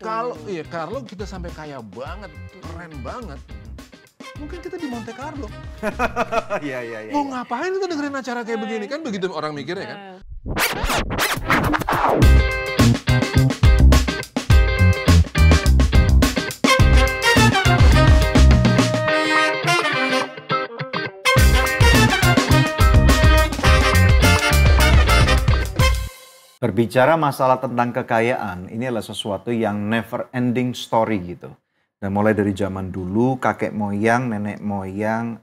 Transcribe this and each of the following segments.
Kalau kita sampai kaya banget, keren banget, mungkin kita di Monte Carlo. Iya. Mau ngapain kita dengerin acara kayak begini? Kan begitu orang mikirnya kan. Berbicara masalah tentang kekayaan, ini adalah sesuatu yang never ending story gitu. Dan mulai dari zaman dulu, kakek moyang, nenek moyang,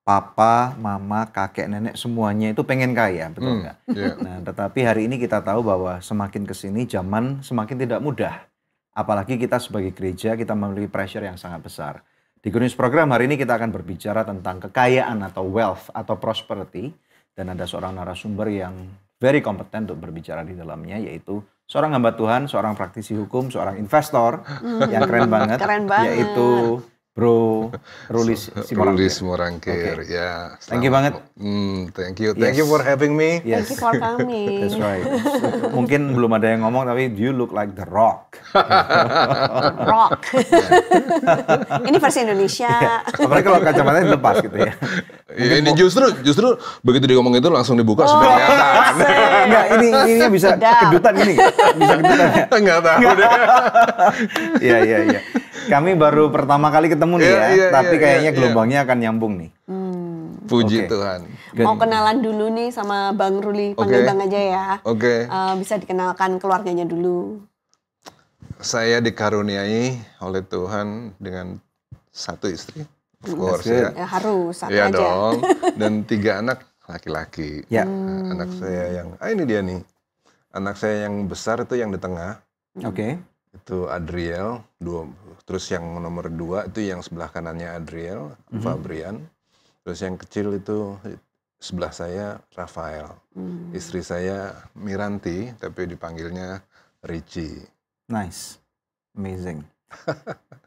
papa, mama, kakek, nenek, semuanya itu pengen kaya, betul nggak? Yeah. Nah, tetapi hari ini kita tahu bahwa semakin kesini zaman semakin tidak mudah. Apalagi kita sebagai gereja, kita memiliki pressure yang sangat besar. Di Good News Program hari ini kita akan berbicara tentang kekayaan atau wealth atau prosperity. Dan ada seorang narasumber yang very kompeten untuk berbicara di dalamnya, yaitu seorang hamba Tuhan, seorang praktisi hukum, seorang investor yang keren banget, yaitu Bro Rulis Simorangkir. Okay. Ya, thank you banget. Thank you for having me. Yes. Thank you for coming. That's right. Mungkin belum ada yang ngomong, tapi you look like the Rock. Rock. Ini versi Indonesia. Apalagi kalau kacamatanya dilepas gitu ya. Ya, ini justru begitu dia ngomong itu langsung dibuka sudah kelihatan. Enggak, ini bisa kedutan gini. Bisa kedutan ya? Enggak tahu deh. Iya. Kami baru pertama kali ketemu nih tapi kayaknya gelombangnya akan nyambung nih. Puji Tuhan. Mau kenalan dulu nih sama Bang Ruli, panggil Bang aja ya. Oke. Bisa dikenalkan keluarganya dulu. Saya dikaruniai oleh Tuhan dengan satu istri. Of course ya. Harus, satu aja. Dong. Dan 3 anak laki-laki. Ya. Anak saya yang, ini dia nih. Anak saya yang besar itu yang di tengah. Oke. Itu Adriel, terus yang nomor 2 itu yang sebelah kanannya Adriel, Fabrian. Terus yang kecil itu sebelah saya Rafael. Istri saya Miranti, tapi dipanggilnya Richie. Nice, amazing,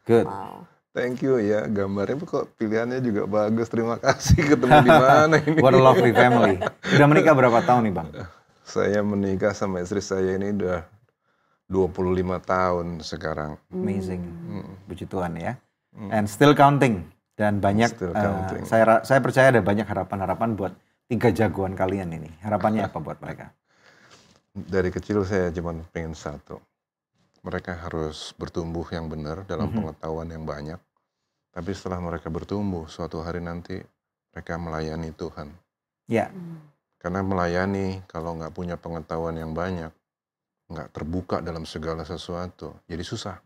good. Wow. Thank you ya, gambarnya kok pilihannya juga bagus. Terima kasih, ketemu di mana ini? What a lovely family. Udah menikah berapa tahun nih Bang? Saya menikah sama istri saya ini udah 25 tahun sekarang. Amazing, puji Tuhan ya. And still counting. Dan banyak, saya percaya ada banyak harapan-harapan buat 3 jagoan kalian ini. Harapannya apa buat mereka? Dari kecil saya cuma pengen satu. Mereka harus bertumbuh yang benar dalam pengetahuan yang banyak. Tapi setelah mereka bertumbuh, suatu hari nanti mereka melayani Tuhan. Ya. Karena melayani kalau nggak punya pengetahuan yang banyak, nggak terbuka dalam segala sesuatu, jadi susah.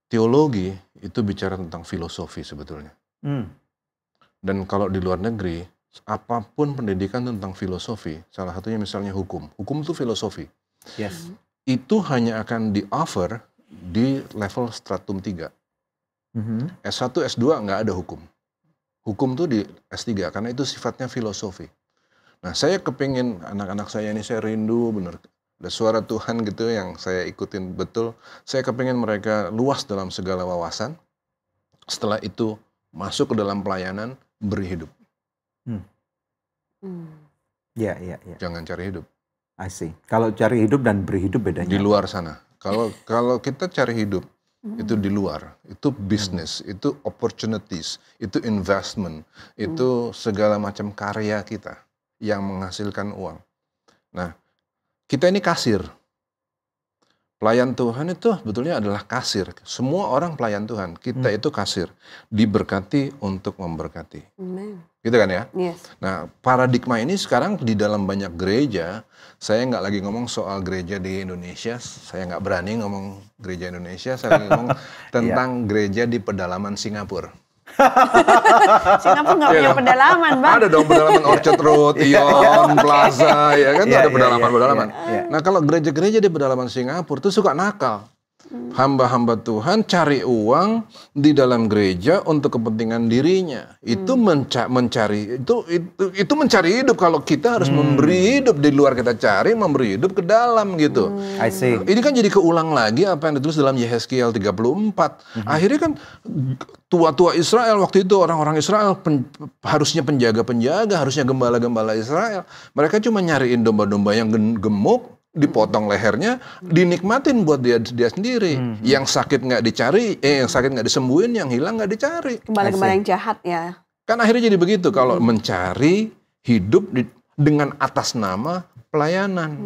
Teologi itu bicara tentang filosofi sebetulnya. Dan kalau di luar negeri, apapun pendidikan tentang filosofi, salah satunya misalnya hukum. Hukum itu filosofi. Yes. Itu hanya akan di-offer di level stratum 3. S1, S2 nggak ada hukum. Hukum itu di S3, karena itu sifatnya filosofi. Nah, saya kepingin anak-anak saya ini, saya rindu bener. Ada suara Tuhan gitu yang saya ikutin betul. Saya kepingin mereka luas dalam segala wawasan. Setelah itu masuk ke dalam pelayanan, beri hidup. Ya. Jangan cari hidup. I see. Kalau cari hidup dan beri hidup bedanya? Di luar sana. Kalau kita cari hidup, itu di luar. Itu bisnis, itu opportunities, itu investment, itu segala macam karya kita yang menghasilkan uang. Nah, kita ini kasir. Pelayan Tuhan itu sebetulnya adalah kasir. Semua orang pelayan Tuhan. Kita itu kasir. Diberkati untuk memberkati. Gitu kan ya? Yes. Nah, paradigma ini sekarang di dalam banyak gereja, saya nggak lagi ngomong soal gereja di Indonesia, saya nggak berani ngomong gereja Indonesia, saya lagi ngomong tentang gereja di pedalaman Singapura. Singapura nggak punya pedalaman, Bang. Ada dong pedalaman Orchard Road, Ion, Plaza, ya kan ada pedalaman-pedalaman. Nah, kalau gereja-gereja di pedalaman Singapura itu suka nakal. Hamba-hamba Tuhan cari uang di dalam gereja untuk kepentingan dirinya. Itu mencari hidup. Kalau kita harus memberi hidup di luar, kita cari memberi hidup ke dalam gitu. I see. Ini kan jadi keulang lagi apa yang ditulis dalam Yehezkiel 34. Akhirnya kan tua-tua Israel waktu itu, orang-orang Israel harusnya penjaga-penjaga, harusnya gembala-gembala Israel. Mereka cuma nyariin domba-domba yang gemuk, dipotong lehernya, dinikmatin buat dia sendiri. Yang sakit nggak dicari, yang sakit nggak disembuhin, yang hilang nggak dicari. Gembala-gembala yang jahat ya. Kan akhirnya jadi begitu kalau mencari hidup dengan atas nama pelayanan.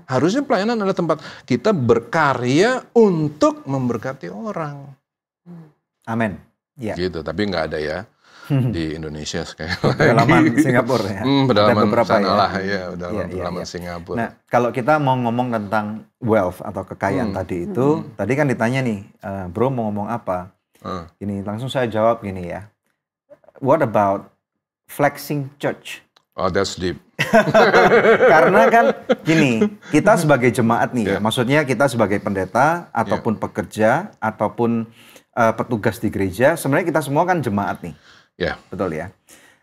Harusnya pelayanan adalah tempat kita berkarya untuk memberkati orang. Amin. Ya. Gitu, tapi nggak ada ya di Indonesia sekali lagi. Pedalaman Singapura ya. Pedalaman beberapa sana ya. lah ya, pedalaman Iya. Singapura. Nah, kalau kita mau ngomong tentang wealth atau kekayaan tadi itu, tadi kan ditanya nih, bro mau ngomong apa? Gini, langsung saya jawab gini ya. What about flexing church? Oh, that's deep. Karena kan gini, kita sebagai jemaat nih ya, maksudnya kita sebagai pendeta ataupun pekerja ataupun petugas di gereja, sebenarnya kita semua kan jemaat nih. Ya. Betul ya.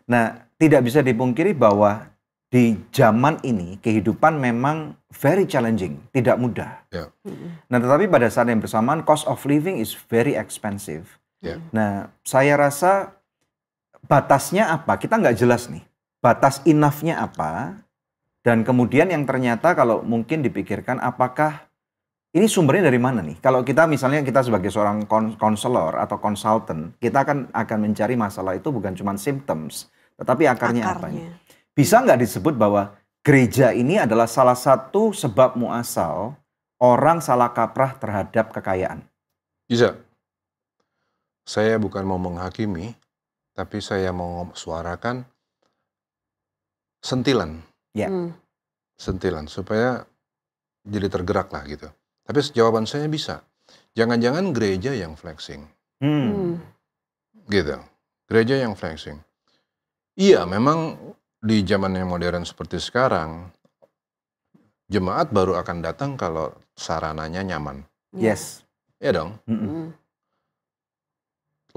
Nah, tidak bisa dipungkiri bahwa di zaman ini kehidupan memang very challenging, tidak mudah. Ya. Nah, tetapi pada saat yang bersamaan cost of living is very expensive. Ya. Nah, saya rasa batasnya apa? Kita nggak jelas nih. Batas enough-nya apa? Dan kemudian yang ternyata kalau mungkin dipikirkan apakah ini sumbernya dari mana nih? Kalau kita misalnya kita sebagai seorang konselor atau konsultan, kita akan mencari masalah itu bukan cuma symptoms, tetapi akarnya apa nih? Bisa nggak disebut bahwa gereja ini adalah salah satu sebab muasal orang salah kaprah terhadap kekayaan? Bisa. Saya bukan mau menghakimi, tapi saya mau suarakan sentilan. Ya. Sentilan, supaya jadi tergerak lah gitu. Tapi jawaban saya bisa. Jangan-jangan gereja yang flexing. Gitu. Gereja yang flexing. Iya, memang di zaman yang modern seperti sekarang, jemaat baru akan datang kalau sarananya nyaman. Yes. Ya dong.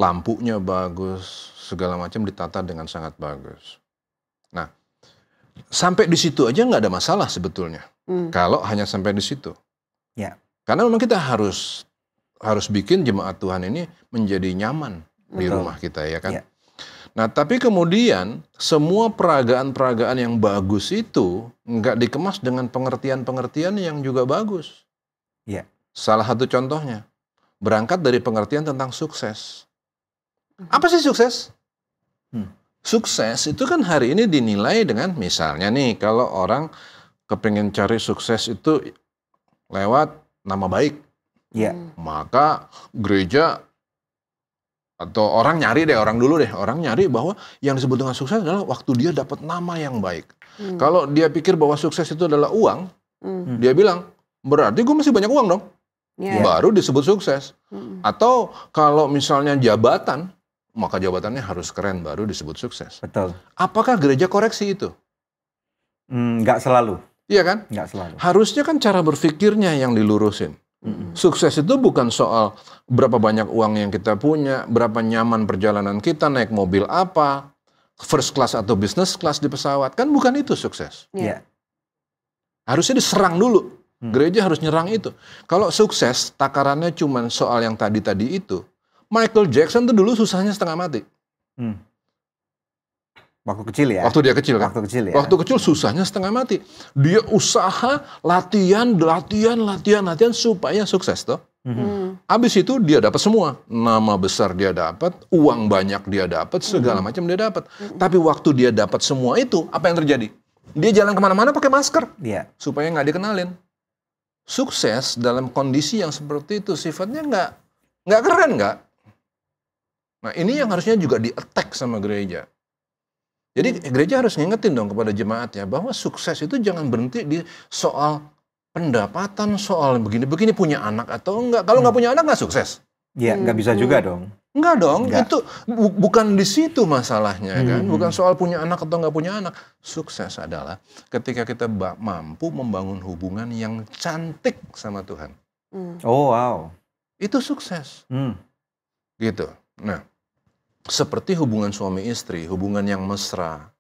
Lampunya bagus, segala macam ditata dengan sangat bagus. Nah, sampai di situ aja nggak ada masalah sebetulnya. Kalau hanya sampai di situ. Ya. Karena memang kita harus bikin jemaat Tuhan ini menjadi nyaman di rumah kita, ya kan? Ya. Nah, tapi kemudian semua peragaan-peragaan yang bagus itu nggak dikemas dengan pengertian-pengertian yang juga bagus. Ya. Salah satu contohnya, berangkat dari pengertian tentang sukses. Apa sih sukses? Sukses itu kan hari ini dinilai dengan misalnya nih, kalau orang kepengen cari sukses itu lewat nama baik. Ya. Maka gereja atau orang nyari bahwa yang disebut dengan sukses adalah waktu dia dapat nama yang baik. Kalau dia pikir bahwa sukses itu adalah uang, dia bilang, berarti gue masih banyak uang dong. Baru disebut sukses. Atau kalau misalnya jabatan, maka jabatannya harus keren baru disebut sukses. Betul. Apakah gereja koreksi itu? Nggak selalu. Iya kan? Nggak selalu. Harusnya kan cara berpikirnya yang dilurusin. Sukses itu bukan soal berapa banyak uang yang kita punya, berapa nyaman perjalanan kita, naik mobil apa, first class atau business class di pesawat. Kan bukan itu sukses. Ya. Harusnya diserang dulu. Gereja harus nyerang itu. Kalau sukses, takarannya cuma soal yang tadi-tadi itu, Michael Jackson tuh dulu susahnya setengah mati. Waktu kecil ya? Waktu dia kecil kan? Waktu kecil ya? Waktu kecil susahnya setengah mati. Dia usaha, latihan supaya sukses toh. Habis itu dia dapat semua. Nama besar dia dapat, uang banyak dia dapat, segala macam dia dapat. Tapi waktu dia dapat semua itu, apa yang terjadi? Dia jalan kemana-mana pakai masker. Iya. Supaya nggak dikenalin. Sukses dalam kondisi yang seperti itu sifatnya nggak keren nggak? Nah ini yang harusnya juga di-attack sama gereja. Jadi gereja harus ngingetin dong kepada jemaatnya bahwa sukses itu jangan berhenti di soal pendapatan, soal begini-begini punya anak atau enggak. Kalau nggak punya anak nggak sukses. Iya, nggak bisa juga dong. Enggak dong, Enggak. itu bukan di situ masalahnya kan. Bukan soal punya anak atau nggak punya anak. Sukses adalah ketika kita mampu membangun hubungan yang cantik sama Tuhan. Oh wow. Itu sukses. Gitu. Nah, seperti hubungan suami istri, hubungan yang mesra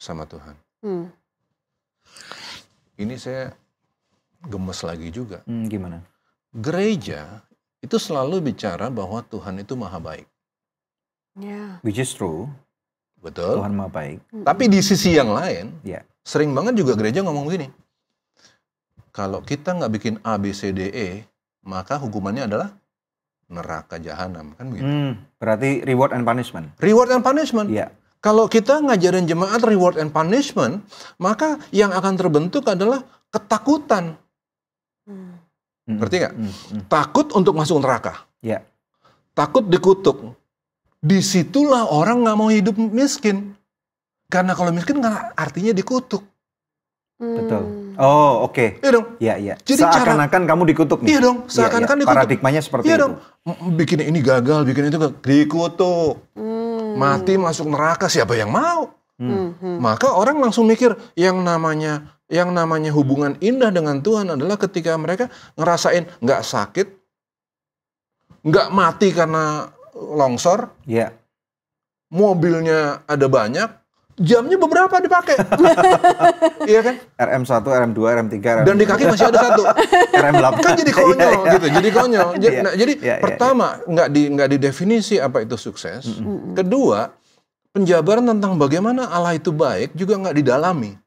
sama Tuhan. Ini saya gemes lagi juga. Gimana? Gereja itu selalu bicara bahwa Tuhan itu maha baik. Which is true. Betul. Tuhan maha baik. Tapi di sisi yang lain, Ya. sering banget juga gereja ngomong gini. Kalau kita nggak bikin A, B, C, D, E, maka hukumannya adalah neraka jahanam, kan begitu. Berarti reward and punishment. Reward and punishment. Iya. Kalau kita ngajarin jemaat reward and punishment, maka yang akan terbentuk adalah ketakutan. Ngerti nggak? Takut untuk masuk neraka. Iya. Takut dikutuk. Disitulah orang nggak mau hidup miskin. Karena kalau miskin nggak artinya dikutuk. Betul. Oh, oke. Iya dong. Iya, iya. Jadi Seakan-akan kamu dikutuk nih. Iya dong, seakan-akan dikutuk. Paradigmanya seperti Iya itu. dong. Bikin ini gagal, bikin itu gagal. Dikutuk. Mati masuk neraka, siapa yang mau? Maka orang langsung mikir yang namanya hubungan indah dengan Tuhan adalah ketika mereka ngerasain nggak sakit, nggak mati karena longsor, Iya. mobilnya ada banyak, jamnya beberapa dipakai. Iya kan? RM1, RM2, RM3, RM4. Dan di kaki masih ada satu. RM8. Kan jadi konyol gitu, jadi konyol. Iya. Nah, jadi Iya, iya, pertama nggak didefinisi apa itu sukses. Kedua, penjabaran tentang bagaimana Allah itu baik juga nggak didalami.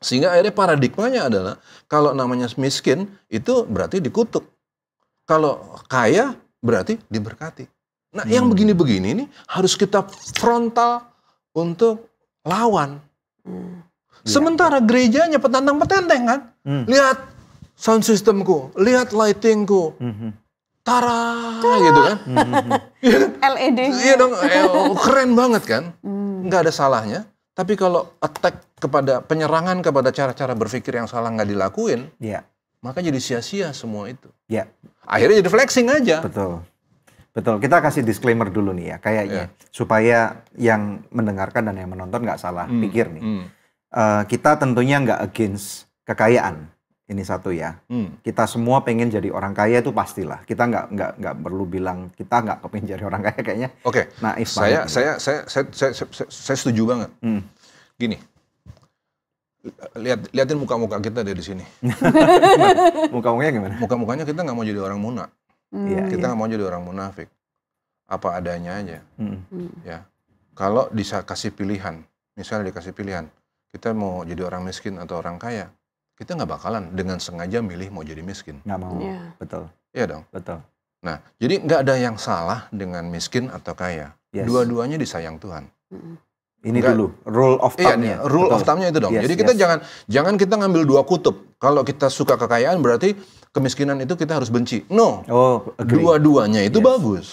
Sehingga akhirnya paradigmanya adalah kalau namanya miskin itu berarti dikutuk. Kalau kaya berarti diberkati. Nah, yang begini-begini ini harus kita frontal untuk lawan. Sementara gerejanya petantang-petenteng kan. Lihat sound systemku, lihat lightingku. Tara gitu kan. LED. Iya dong, keren banget kan. Nggak ada salahnya. Tapi kalau attack kepada penyerangan kepada cara-cara berpikir yang salah nggak dilakuin, Iya. maka jadi sia-sia semua itu. Iya. Akhirnya jadi flexing aja. Betul. Betul. Kita kasih disclaimer dulu nih ya, kayaknya supaya yang mendengarkan dan yang menonton nggak salah pikir nih. Kita tentunya nggak against kekayaan. Ini satu ya. Kita semua pengen jadi orang kaya itu pastilah. Kita nggak perlu bilang kita nggak kepingin jadi orang kaya kayaknya. Oke. Naif Saya banget. saya setuju banget. Gini. Lihatin muka-muka kita dari sini. Muka-mukanya gimana? Muka-mukanya kita nggak mau jadi orang munak. Iya. Kita nggak mau jadi orang munafik. Apa adanya aja. Ya. Kalau kasih pilihan, misalnya dikasih pilihan, kita mau jadi orang miskin atau orang kaya, kita nggak bakalan dengan sengaja milih mau jadi miskin. Nggak mau. Iya. Betul. Iya dong. Betul. Nah, jadi nggak ada yang salah dengan miskin atau kaya. Yes. Dua-duanya disayang Tuhan. Ini Enggak. dulu rule of Iya, thumb-nya. rule Betul. of thumb-nya itu dong. Yes, Jadi kita yes. jangan kita ngambil dua kutub. Kalau kita suka kekayaan berarti kemiskinan itu kita harus benci. No. Oh, agree. Dua-duanya itu Yes. bagus.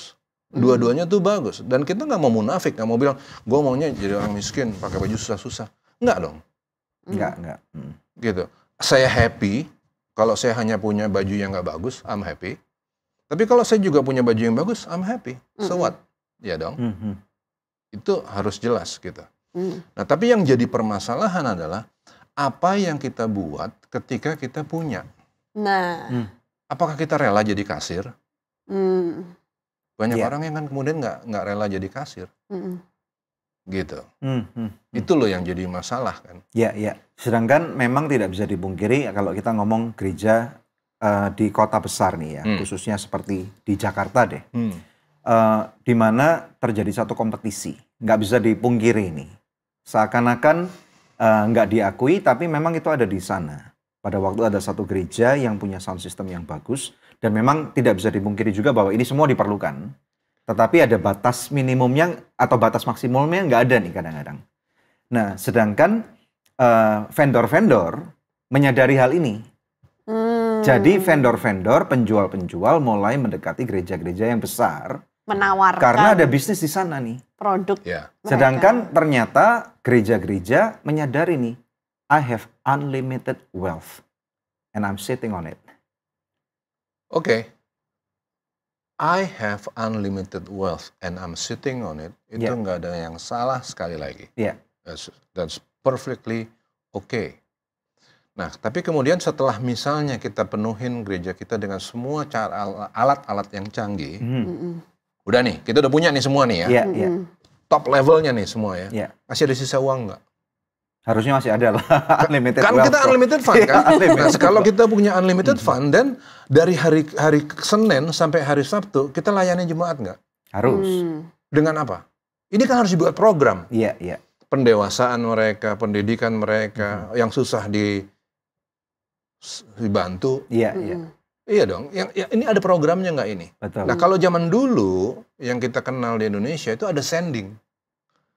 Dua-duanya itu bagus. Dan kita nggak mau munafik, nggak mau bilang, gue maunya jadi orang miskin, pakai baju susah-susah. Nggak dong. Enggak. Gitu. Saya happy kalau saya hanya punya baju yang nggak bagus, I'm happy. Tapi kalau saya juga punya baju yang bagus, I'm happy. So what? Ya dong. Itu harus jelas gitu. Nah, tapi yang jadi permasalahan adalah apa yang kita buat ketika kita punya. Nah. Apakah kita rela jadi kasir? Banyak Iya. orang yang kan kemudian nggak rela jadi kasir. Gitu. Hmm. Itu loh yang jadi masalah kan. Ya, ya. Sedangkan memang tidak bisa dipungkiri kalau kita ngomong gereja di kota besar nih ya, khususnya seperti di Jakarta deh, di mana terjadi satu kompetisi, nggak bisa dipungkiri ini. Seakan-akan nggak diakui, tapi memang itu ada di sana. Pada waktu ada satu gereja yang punya sound system yang bagus, dan memang tidak bisa dipungkiri juga bahwa ini semua diperlukan. Tetapi ada batas minimumnya atau batas maksimumnya nggak ada nih kadang-kadang. Nah, sedangkan vendor-vendor menyadari hal ini. Jadi vendor-vendor, penjual-penjual mulai mendekati gereja-gereja yang besar. Menawarkan Karena ada bisnis di sana nih. produk. Ya. Sedangkan ternyata gereja-gereja menyadari nih, I have unlimited wealth and I'm sitting on it. Oke. I have unlimited wealth and I'm sitting on it. Itu Yeah. nggak ada yang salah sekali lagi. Iya. That's perfectly okay. Nah, tapi kemudian setelah misalnya kita penuhin gereja kita dengan semua cara alat-alat yang canggih, udah nih, kita udah punya nih semua nih ya, Iya, iya. top levelnya nih semua ya. Iya. Masih ada sisa uang nggak? Harusnya masih ada lah. Unlimited Kan wealth, kita bro. unlimited fund kan? Unlimited. Nah, kalau kita punya unlimited fund dan dari hari Senin sampai hari Sabtu kita layani jemaat nggak? Harus. Dengan apa? Ini kan harus dibuat program. Iya, iya. Pendewasaan mereka, pendidikan mereka, yang susah dibantu. Iya, iya. Iya dong. Ini ada programnya nggak ini? Betul. Nah kalau zaman dulu yang kita kenal di Indonesia itu ada sending.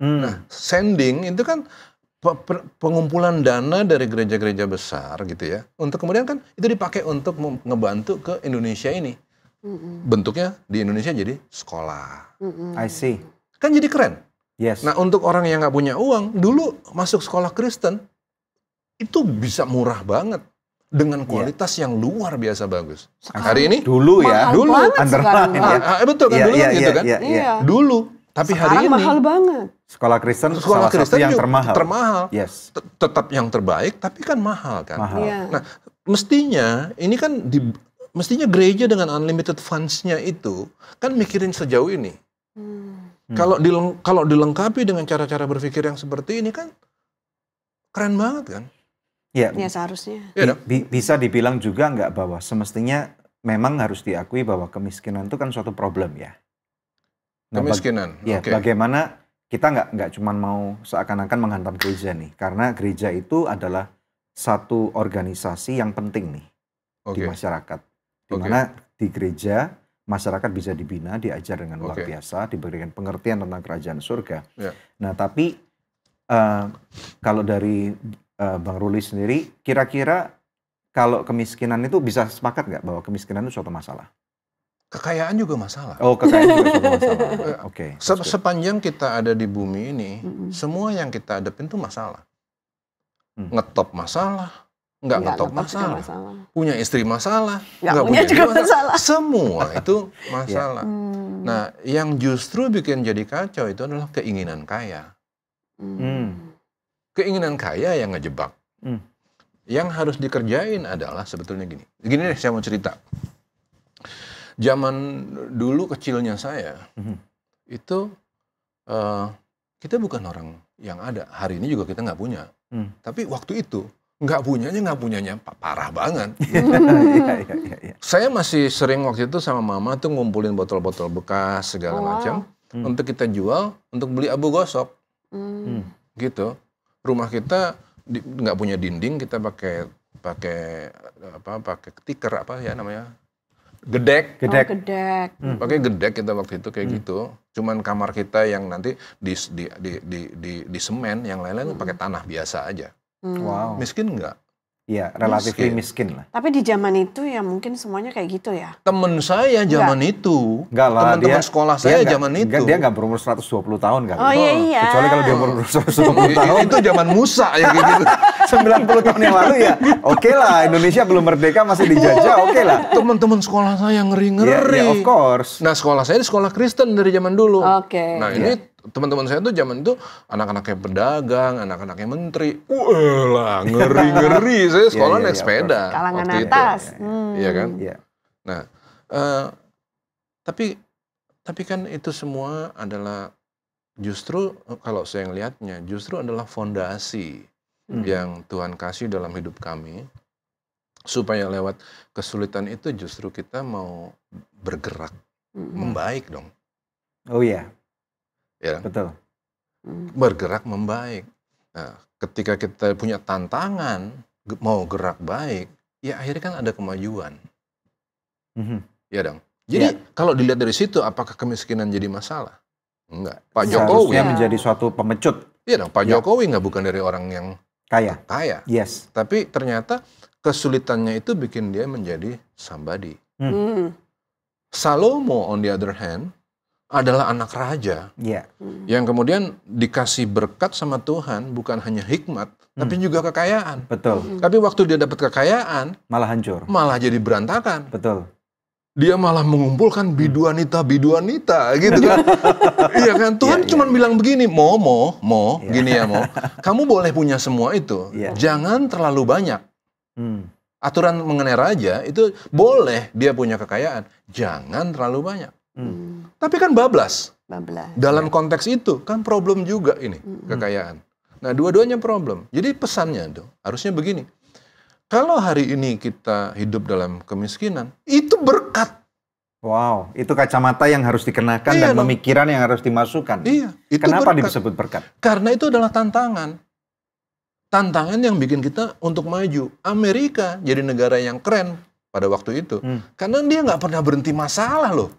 Nah sending itu kan pengumpulan dana dari gereja-gereja besar gitu ya. Untuk kemudian kan itu dipakai untuk ngebantu ke Indonesia ini. Bentuknya di Indonesia jadi sekolah. I see. Kan jadi keren. Yes. Nah untuk orang yang nggak punya uang, dulu masuk sekolah Kristen itu bisa murah banget dengan kualitas yang luar biasa bagus. Sekarang Hari ini dulu ya, mahal dulu banget sekarang, underline ya. betul kan Iya, dulu iya, kan gitu iya, kan. iya, iya. Dulu, tapi hari sekarang ini mahal banget. Sekolah Kristen sekolah salah satu Kristen yang juga termahal. Yes. Tetap yang terbaik, tapi kan mahal kan. Mahal. Iya. Nah, mestinya ini kan mestinya gereja dengan unlimited funds-nya itu kan mikirin sejauh ini. Kalau dilengkapi dengan cara-cara berpikir yang seperti ini kan keren banget kan? Ya, Ya seharusnya. Iya dong? bisa dibilang juga nggak bahwa semestinya memang harus diakui bahwa kemiskinan itu kan suatu problem ya. Nah, Kemiskinan. Ya, Oke. bagaimana kita nggak cuma mau seakan-akan menghantam gereja nih, karena gereja itu adalah satu organisasi yang penting nih di Oke. masyarakat. Di mana di gereja masyarakat bisa dibina, diajar dengan luar biasa, diberikan pengertian tentang kerajaan surga. Ya. Nah, tapi kalau dari Bang Ruli sendiri, kira-kira kalau kemiskinan itu bisa sepakat nggak bahwa kemiskinan itu suatu masalah? Kekayaan juga masalah. Oh, kekayaan juga suatu masalah. Oke. Sepanjang kita ada di bumi ini, semua yang kita hadapin itu masalah. Ngetop masalah, nggak ngetop juga masalah. Punya istri masalah, nggak punya juga masalah. Semua itu masalah. Nah, yang justru bikin jadi kacau itu adalah keinginan kaya. Keinginan kaya yang ngejebak. Yang harus dikerjain adalah sebetulnya gini. Gini deh, saya mau cerita. Zaman dulu kecilnya saya, itu kita bukan orang yang ada. Hari ini juga kita nggak punya. Tapi waktu itu nggak punyanya parah banget. Saya masih sering waktu itu sama mama tuh ngumpulin botol-botol bekas segala macam untuk kita jual untuk beli abu gosok. Gitu. Rumah kita nggak punya dinding, kita pakai stiker apa ya namanya, gedek. Pakai gedek kita waktu itu kayak gitu. Cuman kamar kita yang nanti di semen, yang lain-lain pakai tanah biasa aja. Wow. Miskin nggak? Iya, relatif miskin lah. Tapi di zaman itu ya mungkin semuanya kayak gitu ya. Temen saya zaman itu, Enggak lah, teman-teman sekolah saya zaman itu. Dia nggak berumur 120 tahun kan? Oh iya. Kecuali kalau dia berumur 120 tahun. Itu zaman Musa ya kayak gitu. 90 tahun yang lalu ya. Oke lah, Indonesia belum merdeka masih dijajah, oke lah. Teman-teman sekolah saya ngeri-ngeri. Ya, of course. Nah, sekolah saya di sekolah Kristen dari zaman dulu. Oke. Nah, ini teman-teman saya tuh zaman itu anak-anaknya pedagang, anak-anaknya menteri. Wah, ngeri-ngeri. Saya sekolah naik sepeda. Kalangan waktu atas. Iya kan? Iya. Nah, tapi kan itu semua adalah justru kalau saya ngelihatnya justru adalah fondasi yang Tuhan kasih dalam hidup kami supaya lewat kesulitan itu justru kita mau bergerak membaik dong. Oh iya. Ya, betul. Bergerak membaik. Nah, ketika kita punya tantangan mau gerak baik, ya akhirnya kan ada kemajuan. Ya dong. Jadi kalau dilihat dari situ, apakah kemiskinan jadi masalah? Enggak. Pak Jokowi menjadi suatu pemecut. Iya dong. Pak Jokowi nggak bukan dari orang yang kaya. Yes. Tapi ternyata kesulitannya itu bikin dia menjadi somebody. Salomo on the other hand adalah anak raja yang kemudian dikasih berkat sama Tuhan, bukan hanya hikmat, tapi juga kekayaan. Betul. Tapi waktu dia dapat kekayaan, malah hancur. Malah jadi berantakan. Betul. Dia malah mengumpulkan biduanita gitu kan. Iya kan, Tuhan cuma bilang begini, gini ya, kamu boleh punya semua itu, jangan terlalu banyak. Aturan mengenai raja itu boleh dia punya kekayaan, jangan terlalu banyak. Tapi kan bablas. Dalam konteks itu kan problem juga ini kekayaan. Nah, dua-duanya problem. Jadi pesannya tuh harusnya begini. Kalau hari ini kita hidup dalam kemiskinan, itu berkat. Wow, itu kacamata yang harus dikenakan dan pemikiran yang harus dimasukkan. Iya, itu Kenapa berkat. disebut berkat? Karena itu adalah tantangan. tantangan yang bikin kita untuk maju. Amerika jadi negara yang keren pada waktu itu. Karena dia nggak pernah berhenti masalah loh.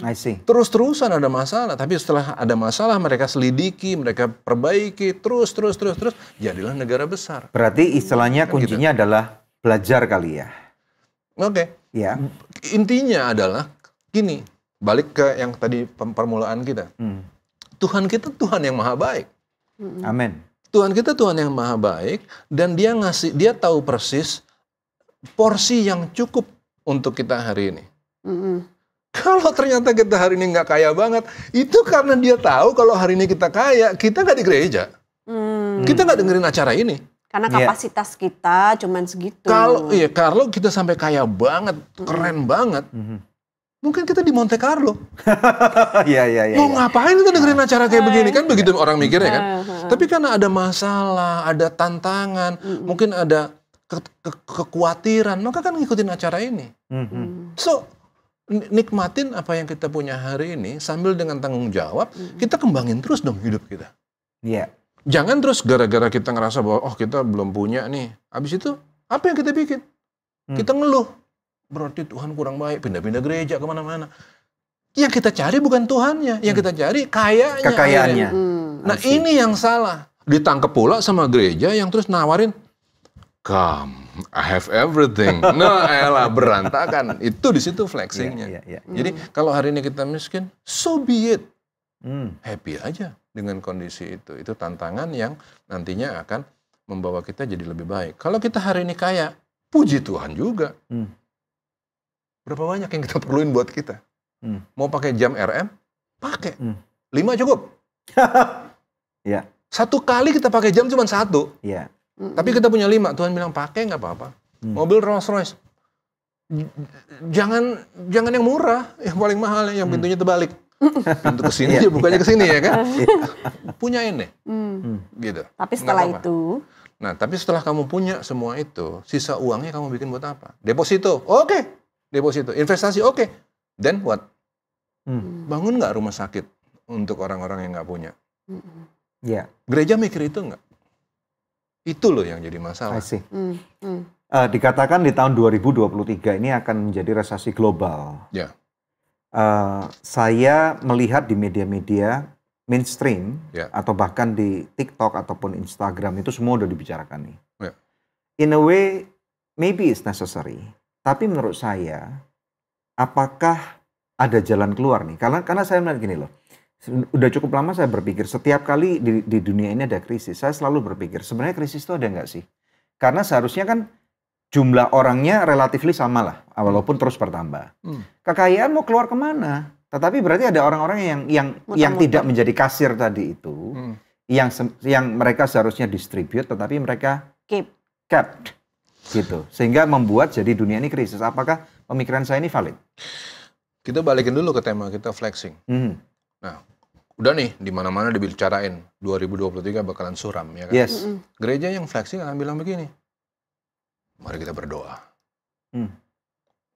I see. Terus-terusan ada masalah. Tapi setelah ada masalah mereka selidiki, mereka perbaiki, terus. Jadilah negara besar. Berarti istilahnya kuncinya adalah belajar kali ya. Oke. Ya. Intinya adalah gini, balik ke yang tadi permulaan kita. Tuhan kita Tuhan yang maha baik. Amin. Tuhan kita Tuhan yang maha baik dan dia tahu persis porsi yang cukup untuk kita hari ini. Kalau ternyata kita hari ini nggak kaya banget, itu karena dia tahu kalau hari ini kita kaya, kita nggak di gereja. Kita nggak dengerin acara ini. Karena kapasitas kita cuman segitu. Kalau kita sampai kaya banget, keren banget, mungkin kita di Monte Carlo. Iya. Mau ngapain kita dengerin acara kayak begini kan? Begitu orang mikirnya kan. Tapi karena ada masalah, ada tantangan, mungkin ada kekhawatiran, maka kan ngikutin acara ini. So, nikmatin apa yang kita punya hari ini sambil dengan tanggung jawab, kita kembangin terus dong hidup kita. Iya. Jangan terus gara-gara kita ngerasa bahwa kita belum punya nih. Habis itu, apa yang kita bikin? Kita ngeluh. Berarti Tuhan kurang baik, pindah-pindah gereja kemana-mana. Yang kita cari bukan Tuhannya, yang kita cari kekayaannya. Nah ini yang salah. Ditangkap pula sama gereja yang terus nawarin, come, I have everything. Nah elah, berantakan. Itu di situ flexingnya. Iya. Jadi kalau hari ini kita miskin, so be it. Happy aja dengan kondisi itu. Itu tantangan yang nantinya akan membawa kita jadi lebih baik. Kalau kita hari ini kaya, puji Tuhan juga. Berapa banyak yang kita perluin buat kita? Mau pakai jam RM? Pakai. 5 cukup. Iya. Satu kali kita pakai jam cuma 1. Iya. Tapi kita punya 5. Tuhan bilang pakai nggak apa-apa. Mobil Rolls Royce. Jangan yang murah, yang paling mahal, yang pintunya terbalik. Pintu ke sini, dia bukanya ke sini ya kan? Punyain deh. Gitu. Tapi setelah itu, tapi setelah kamu punya semua itu, sisa uangnya kamu bikin buat apa? Deposito. Oke. Deposito. Investasi. Oke. Then what? Bangun nggak rumah sakit untuk orang-orang yang nggak punya? Iya. Gereja mikir itu nggak? Itu loh yang jadi masalah. I see. Dikatakan di tahun 2023 ini akan menjadi resesi global. Ya. Saya melihat di media-media mainstream Ya. atau bahkan di TikTok ataupun Instagram itu semua udah dibicarakan nih. Ya. In a way, maybe it's necessary. Tapi menurut saya, apakah ada jalan keluar nih? Karena saya melihat gini loh. Udah cukup lama saya berpikir, setiap kali di dunia ini ada krisis, saya selalu berpikir, sebenarnya krisis itu ada nggak sih? Karena seharusnya kan jumlah orangnya relatifly sama lah, walaupun terus bertambah. Kekayaan mau keluar kemana? Tetapi berarti ada orang-orang yang tidak menjadi kasir tadi itu, yang mereka seharusnya distribute, tetapi mereka kept. Gitu. Sehingga membuat jadi dunia ini krisis. Apakah pemikiran saya ini valid? Kita balikin dulu ke tema kita flexing. Nah, udah nih di mana-mana dibicarain 2023 bakalan suram ya kan. Yes. Gereja yang flexing akan bilang begini. Mari kita berdoa.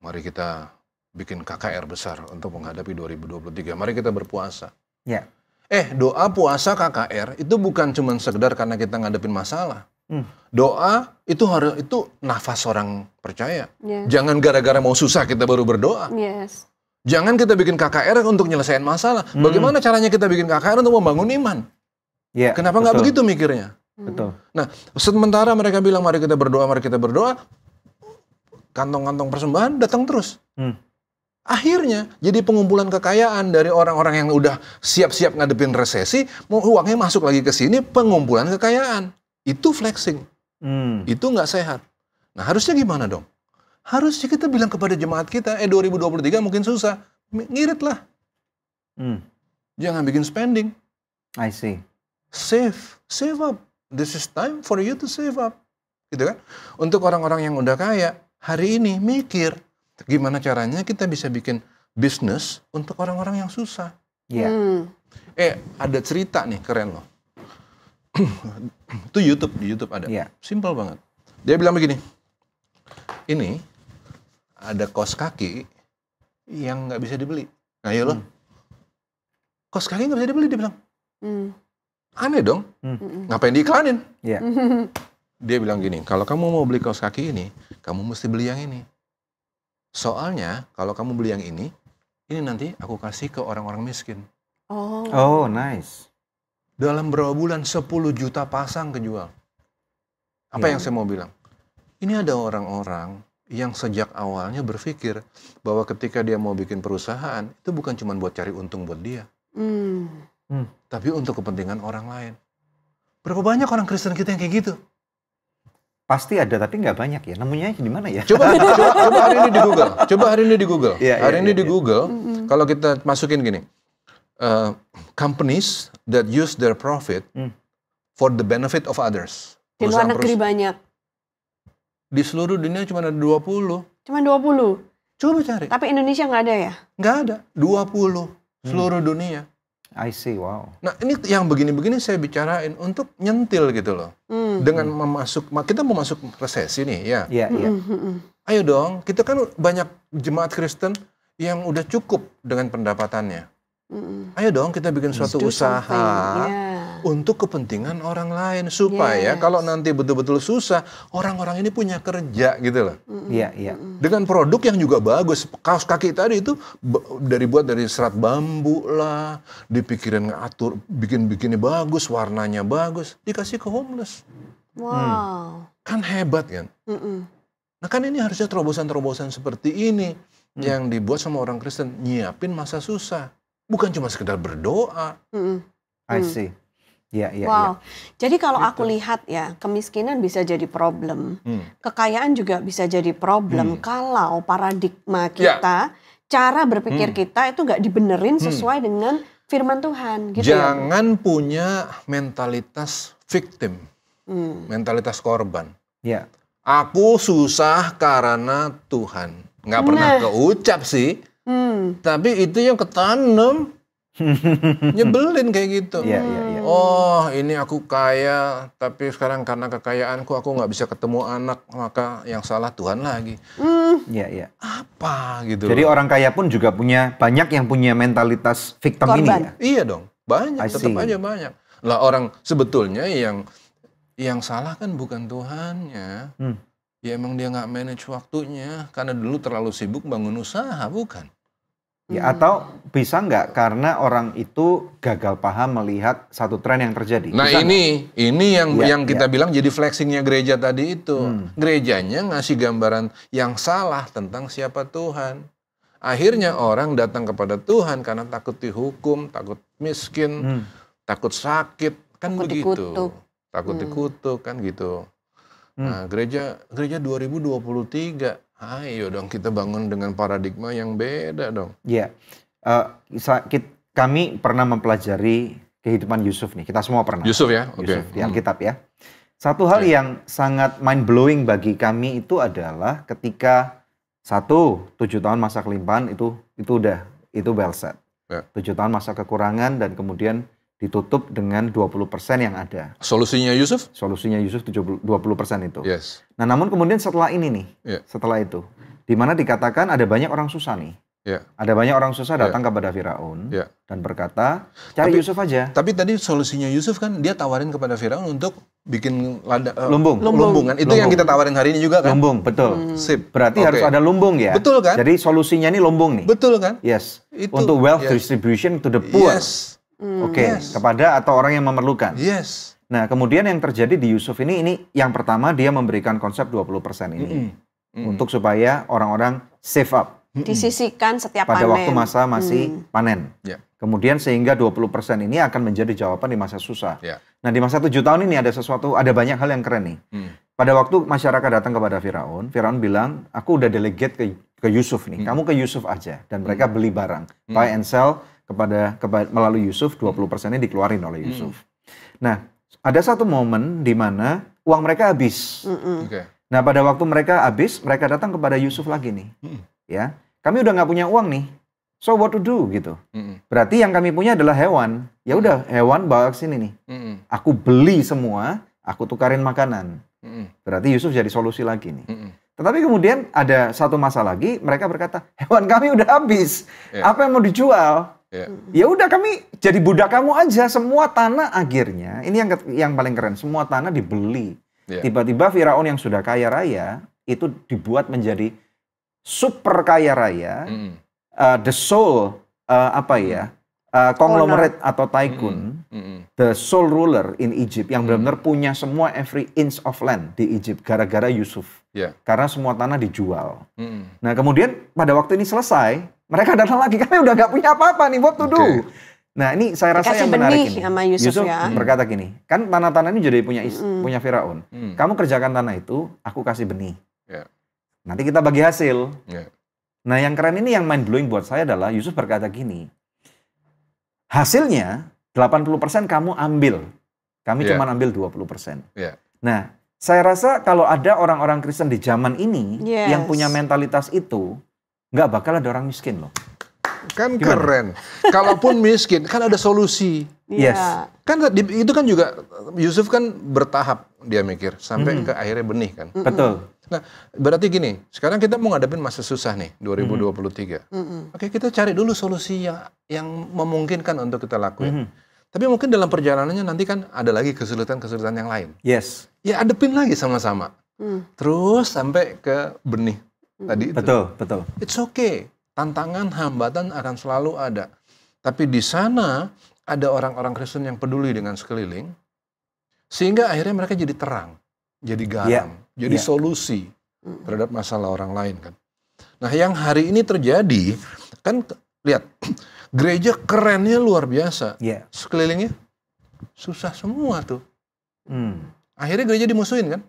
Mari kita bikin KKR besar untuk menghadapi 2023. Mari kita berpuasa. Ya. Doa puasa KKR itu bukan cuma sekedar karena kita ngadepin masalah. Doa itu nafas orang percaya. Jangan gara-gara mau susah kita baru berdoa. Yes. Jangan kita bikin KKR untuk nyelesain masalah. Bagaimana caranya kita bikin KKR untuk membangun iman? Yeah, kenapa nggak begitu mikirnya? Betul. Nah, sementara mereka bilang mari kita berdoa, kantong-kantong persembahan datang terus. Akhirnya jadi pengumpulan kekayaan dari orang-orang yang udah siap-siap ngadepin resesi, mau uangnya masuk lagi ke sini, pengumpulan kekayaan. Itu flexing. Itu nggak sehat. Nah, harusnya gimana dong? Harusnya kita bilang kepada jemaat kita, 2023 mungkin susah, ngirit lah. Jangan bikin spending. I see. Save up. This is time for you to save up. Gitu kan? Untuk orang-orang yang udah kaya, hari ini mikir, gimana caranya kita bisa bikin bisnis untuk orang-orang yang susah. Iya. Ada cerita nih, keren loh. Itu di YouTube ada. Yeah. Simple banget. Dia bilang begini, ini ada kaos kaki yang nggak bisa dibeli. Nah ya loh, kaos kaki nggak bisa dibeli, dia bilang. Aneh dong. Ngapain diiklanin? Iya. Dia bilang gini, kalau kamu mau beli kaos kaki ini, kamu mesti beli yang ini. Soalnya kalau kamu beli yang ini nanti aku kasih ke orang-orang miskin. Oh, nice. Dalam berapa bulan 10 juta pasang kejual. Apa yang saya mau bilang? Ini ada orang-orang yang sejak awalnya berpikir bahwa ketika dia mau bikin perusahaan, itu bukan cuma buat cari untung buat dia. Tapi untuk kepentingan orang lain. Berapa banyak orang Kristen kita yang kayak gitu? Pasti ada, tapi nggak banyak ya. Nemunya di mana ya? Coba hari ini di Google. Coba hari ini di Google. Hari ini di iya. Google, kalau kita masukin gini, companies that use their profit for the benefit of others. Di luar negeri banyak. Di seluruh dunia cuma ada 20. Cuma 20. Coba cari. Tapi Indonesia nggak ada ya? Nggak ada. 20 seluruh dunia. I see, wow. Nah ini yang begini-begini saya bicarain untuk nyentil gitu loh. Dengan kita mau masuk resesi nih ya. Iya, iya. Ayo dong, kita kan banyak jemaat Kristen yang udah cukup dengan pendapatannya. Ayo dong kita bikin suatu usaha untuk kepentingan orang lain. Supaya kalau nanti betul-betul susah, orang-orang ini punya kerja gitu loh. Iya, iya. Dengan produk yang juga bagus. Kaos kaki tadi itu dibuat dari serat bambu lah. Dipikirin ngatur, bikin-bikinnya bagus, warnanya bagus. Dikasih ke homeless. Wow. Kan hebat kan? Nah kan ini harusnya terobosan-terobosan seperti ini. Yang dibuat sama orang Kristen. Nyiapin masa susah. Bukan cuma sekedar berdoa. I see. Iya, iya, Wow. iya. Jadi kalau aku lihat ya, kemiskinan bisa jadi problem. Kekayaan juga bisa jadi problem kalau paradigma kita, cara berpikir kita itu nggak dibenerin sesuai dengan firman Tuhan. Gitu Jangan punya mentalitas victim. Mentalitas korban. Iya. Aku susah karena Tuhan. Nggak pernah keucap sih. Tapi itu yang ketanam. Nyebelin kayak gitu. Iya, iya, iya. Oh ini aku kaya, tapi sekarang karena kekayaanku aku nggak bisa ketemu anak, maka yang salah Tuhan lagi. Iya, iya. Apa gitu. Jadi orang kaya pun juga banyak yang punya mentalitas victim ini ya? Iya dong, banyak, I tetap see. aja banyak. Lah orang sebetulnya yang salah kan bukan Tuhannya. Ya emang dia nggak manage waktunya, karena dulu terlalu sibuk bangun usaha, bukan? Ya, atau bisa nggak karena orang itu gagal paham melihat satu tren yang terjadi? Nah Bisa ini yang kita ya. bilang jadi flexingnya gereja tadi itu. Gerejanya ngasih gambaran yang salah tentang siapa Tuhan. Akhirnya orang datang kepada Tuhan karena takut dihukum, takut miskin, takut sakit, kan Takut begitu. dikutuk. Takut dikutuk kan gitu. Nah, gereja 2023, ayo dong kita bangun dengan paradigma yang beda dong. Iya. Kami pernah mempelajari kehidupan Yusuf nih. Kita semua pernah. Yusuf ya, oke. Yusuf di Alkitab ya. Satu hal yang sangat mind blowing bagi kami itu adalah ketika 7 tahun masa kelimpahan itu well said. Ya. 7 tahun masa kekurangan dan kemudian ditutup dengan 20% yang ada. Solusinya Yusuf? Solusinya Yusuf 20% itu. Yes. Nah, namun kemudian setelah ini nih, Yeah. setelah itu, di mana dikatakan ada banyak orang susah nih. Yeah. Ada banyak orang susah datang kepada Firaun Yeah. dan berkata, cari Yusuf aja. Tapi tadi solusinya Yusuf kan dia tawarin kepada Firaun untuk bikin Lumbung. lumbungan. Itu yang kita tawarin hari ini juga kan? Lumbung, betul. Sip. Berarti Oke. harus ada lumbung ya. Betul kan? Jadi solusinya ini lumbung nih. Betul kan? Yes. Itu, Untuk wealth yes. distribution to the poor. Yes. Oke, Yes. kepada atau orang yang memerlukan. Yes. Nah, kemudian yang terjadi di Yusuf ini yang pertama dia memberikan konsep 20% ini. Untuk supaya orang-orang save up. Disisihkan setiap Pada panen. waktu masa masih panen. Ya. Kemudian sehingga 20% ini akan menjadi jawaban di masa susah. Ya. Nah, di masa 7 tahun ini ada banyak hal yang keren nih. Pada waktu masyarakat datang kepada Firaun bilang, aku udah delegate ke Yusuf nih. Kamu ke Yusuf aja. Dan mereka beli barang. Buy and sell melalui Yusuf, 20% ini dikeluarin oleh Yusuf. Nah, ada satu momen di mana uang mereka habis. Oke. Nah, pada waktu mereka habis, mereka datang kepada Yusuf lagi nih. Ya, kami udah nggak punya uang nih. So what to do gitu. Berarti yang kami punya adalah hewan. Ya udah, hewan bawa ke sini nih. Aku beli semua, aku tukarin makanan. Berarti Yusuf jadi solusi lagi nih. Tetapi kemudian ada satu masa lagi, mereka berkata, hewan kami udah habis. Yeah. Apa yang mau dijual? Ya udah kami jadi budak kamu aja. Semua tanah akhirnya, ini yang paling keren, semua tanah dibeli. Tiba-tiba Firaun yang sudah kaya raya itu dibuat menjadi super kaya raya, the sole conglomerate atau tycoon, the sole ruler in Egypt yang benar-benar punya semua every inch of land di Egypt gara-gara Yusuf. Karena semua tanah dijual. Nah kemudian pada waktu ini selesai, mereka datang lagi karena udah gak punya apa-apa nih, what to do. Nah ini saya rasa yang menarik ini. Sama Yusuf ya. berkata gini, kan tanah-tanah ini jadi punya Firaun. Kamu kerjakan tanah itu, aku kasih benih. Nanti kita bagi hasil. Nah yang keren ini yang mind blowing buat saya adalah Yusuf berkata gini, hasilnya 80% kamu ambil, kami cuma ambil 20%. Nah saya rasa kalau ada orang-orang Kristen di zaman ini yang punya mentalitas itu, nggak bakal ada orang miskin loh. Kan keren. Kalaupun miskin, kan ada solusi. Yes. Kan itu kan juga Yusuf kan bertahap dia mikir sampai ke akhirnya benih kan. Betul. Nah, berarti gini, sekarang kita mau ngadepin masa susah nih, 2023. Oke, kita cari dulu solusi yang memungkinkan untuk kita lakuin. Tapi mungkin dalam perjalanannya nanti kan ada lagi kesulitan-kesulitan yang lain. Yes. Ya adepin lagi sama-sama. Terus sampai ke benih tadi itu. Betul. It's okay. Tantangan, hambatan akan selalu ada. Tapi di sana ada orang-orang Kristen yang peduli dengan sekeliling, sehingga akhirnya mereka jadi terang, jadi garam, jadi solusi terhadap masalah orang lain kan. Nah yang hari ini terjadi, kan lihat, gereja kerennya luar biasa, sekelilingnya susah semua tuh. Akhirnya gereja dimusuhin kan?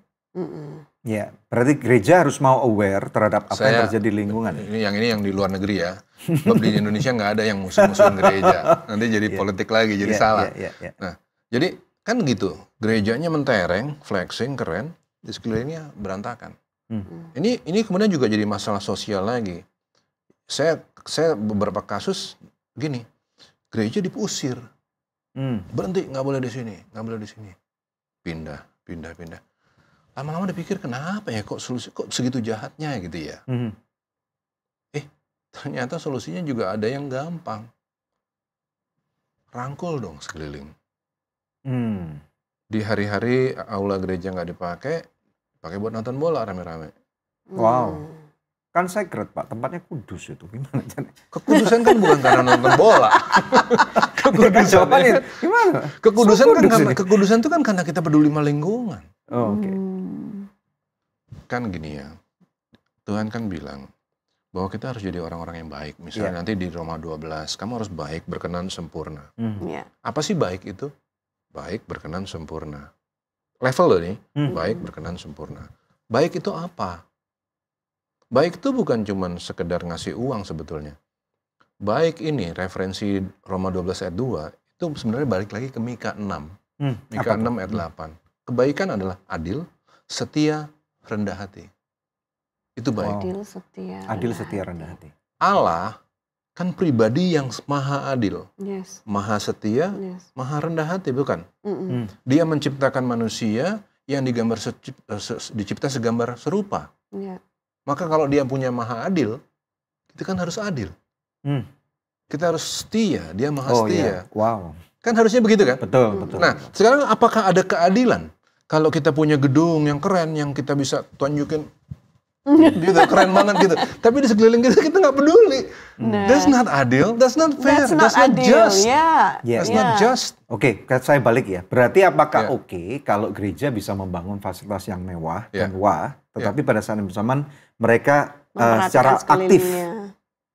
Ya, berarti gereja harus mau aware terhadap apa yang terjadi di lingkungan. Ini yang di luar negeri ya. Sebab di Indonesia nggak ada yang musuh-musuhin gereja. Nanti jadi politik lagi, jadi salah. Nah, jadi kan gitu. Gerejanya mentereng, flexing, keren. Di sekelilingnya berantakan. Ini kemudian juga jadi masalah sosial lagi. Saya beberapa kasus gini. Gereja diusir. Berhenti, nggak boleh di sini, nggak boleh di sini. Pindah. Lama-lama dipikir kenapa ya kok segitu jahatnya gitu ya. Ternyata solusinya juga ada yang gampang. Rangkul dong sekeliling. Di hari-hari aula gereja nggak dipakai buat nonton bola rame-rame. Wow. Kan sacred Pak, tempatnya kudus itu. Gimana? Kekudusan kan bukan karena nonton bola. Kekudusan itu kan karena kita peduli sama lingkungan. Oke. Kan gini ya, Tuhan kan bilang bahwa kita harus jadi orang-orang yang baik. Misalnya nanti di Roma 12, kamu harus baik, berkenan, sempurna. Apa sih baik itu? Baik, berkenan, sempurna. Level loh nih, baik, berkenan, sempurna. Baik itu apa? Baik itu bukan cuma sekedar ngasih uang sebetulnya. Baik ini, referensi Roma 12 ayat 2, itu sebenarnya balik lagi ke Mika 6. Mika 6 ayat 8. Kebaikan adalah adil, setia, rendah hati. Itu baik. Adil, setia, rendah hati. Allah kan pribadi yang maha adil. Maha setia, maha rendah hati, bukan? Dia menciptakan manusia yang dicipta segambar serupa. Maka kalau dia punya maha adil, kita kan harus adil. Kita harus setia, dia maha setia. Wow. Kan harusnya begitu kan? Betul. Nah, sekarang apakah ada keadilan? Kalau kita punya gedung yang keren, yang kita bisa tunjukin, gitu, keren banget gitu. Tapi di sekeliling kita nggak peduli. That's not adil, that's not fair, that's not just. That's not just. Oke, saya balik ya. Berarti apakah oke kalau gereja bisa membangun fasilitas yang mewah dan tetapi pada saat yang bersamaan mereka secara aktif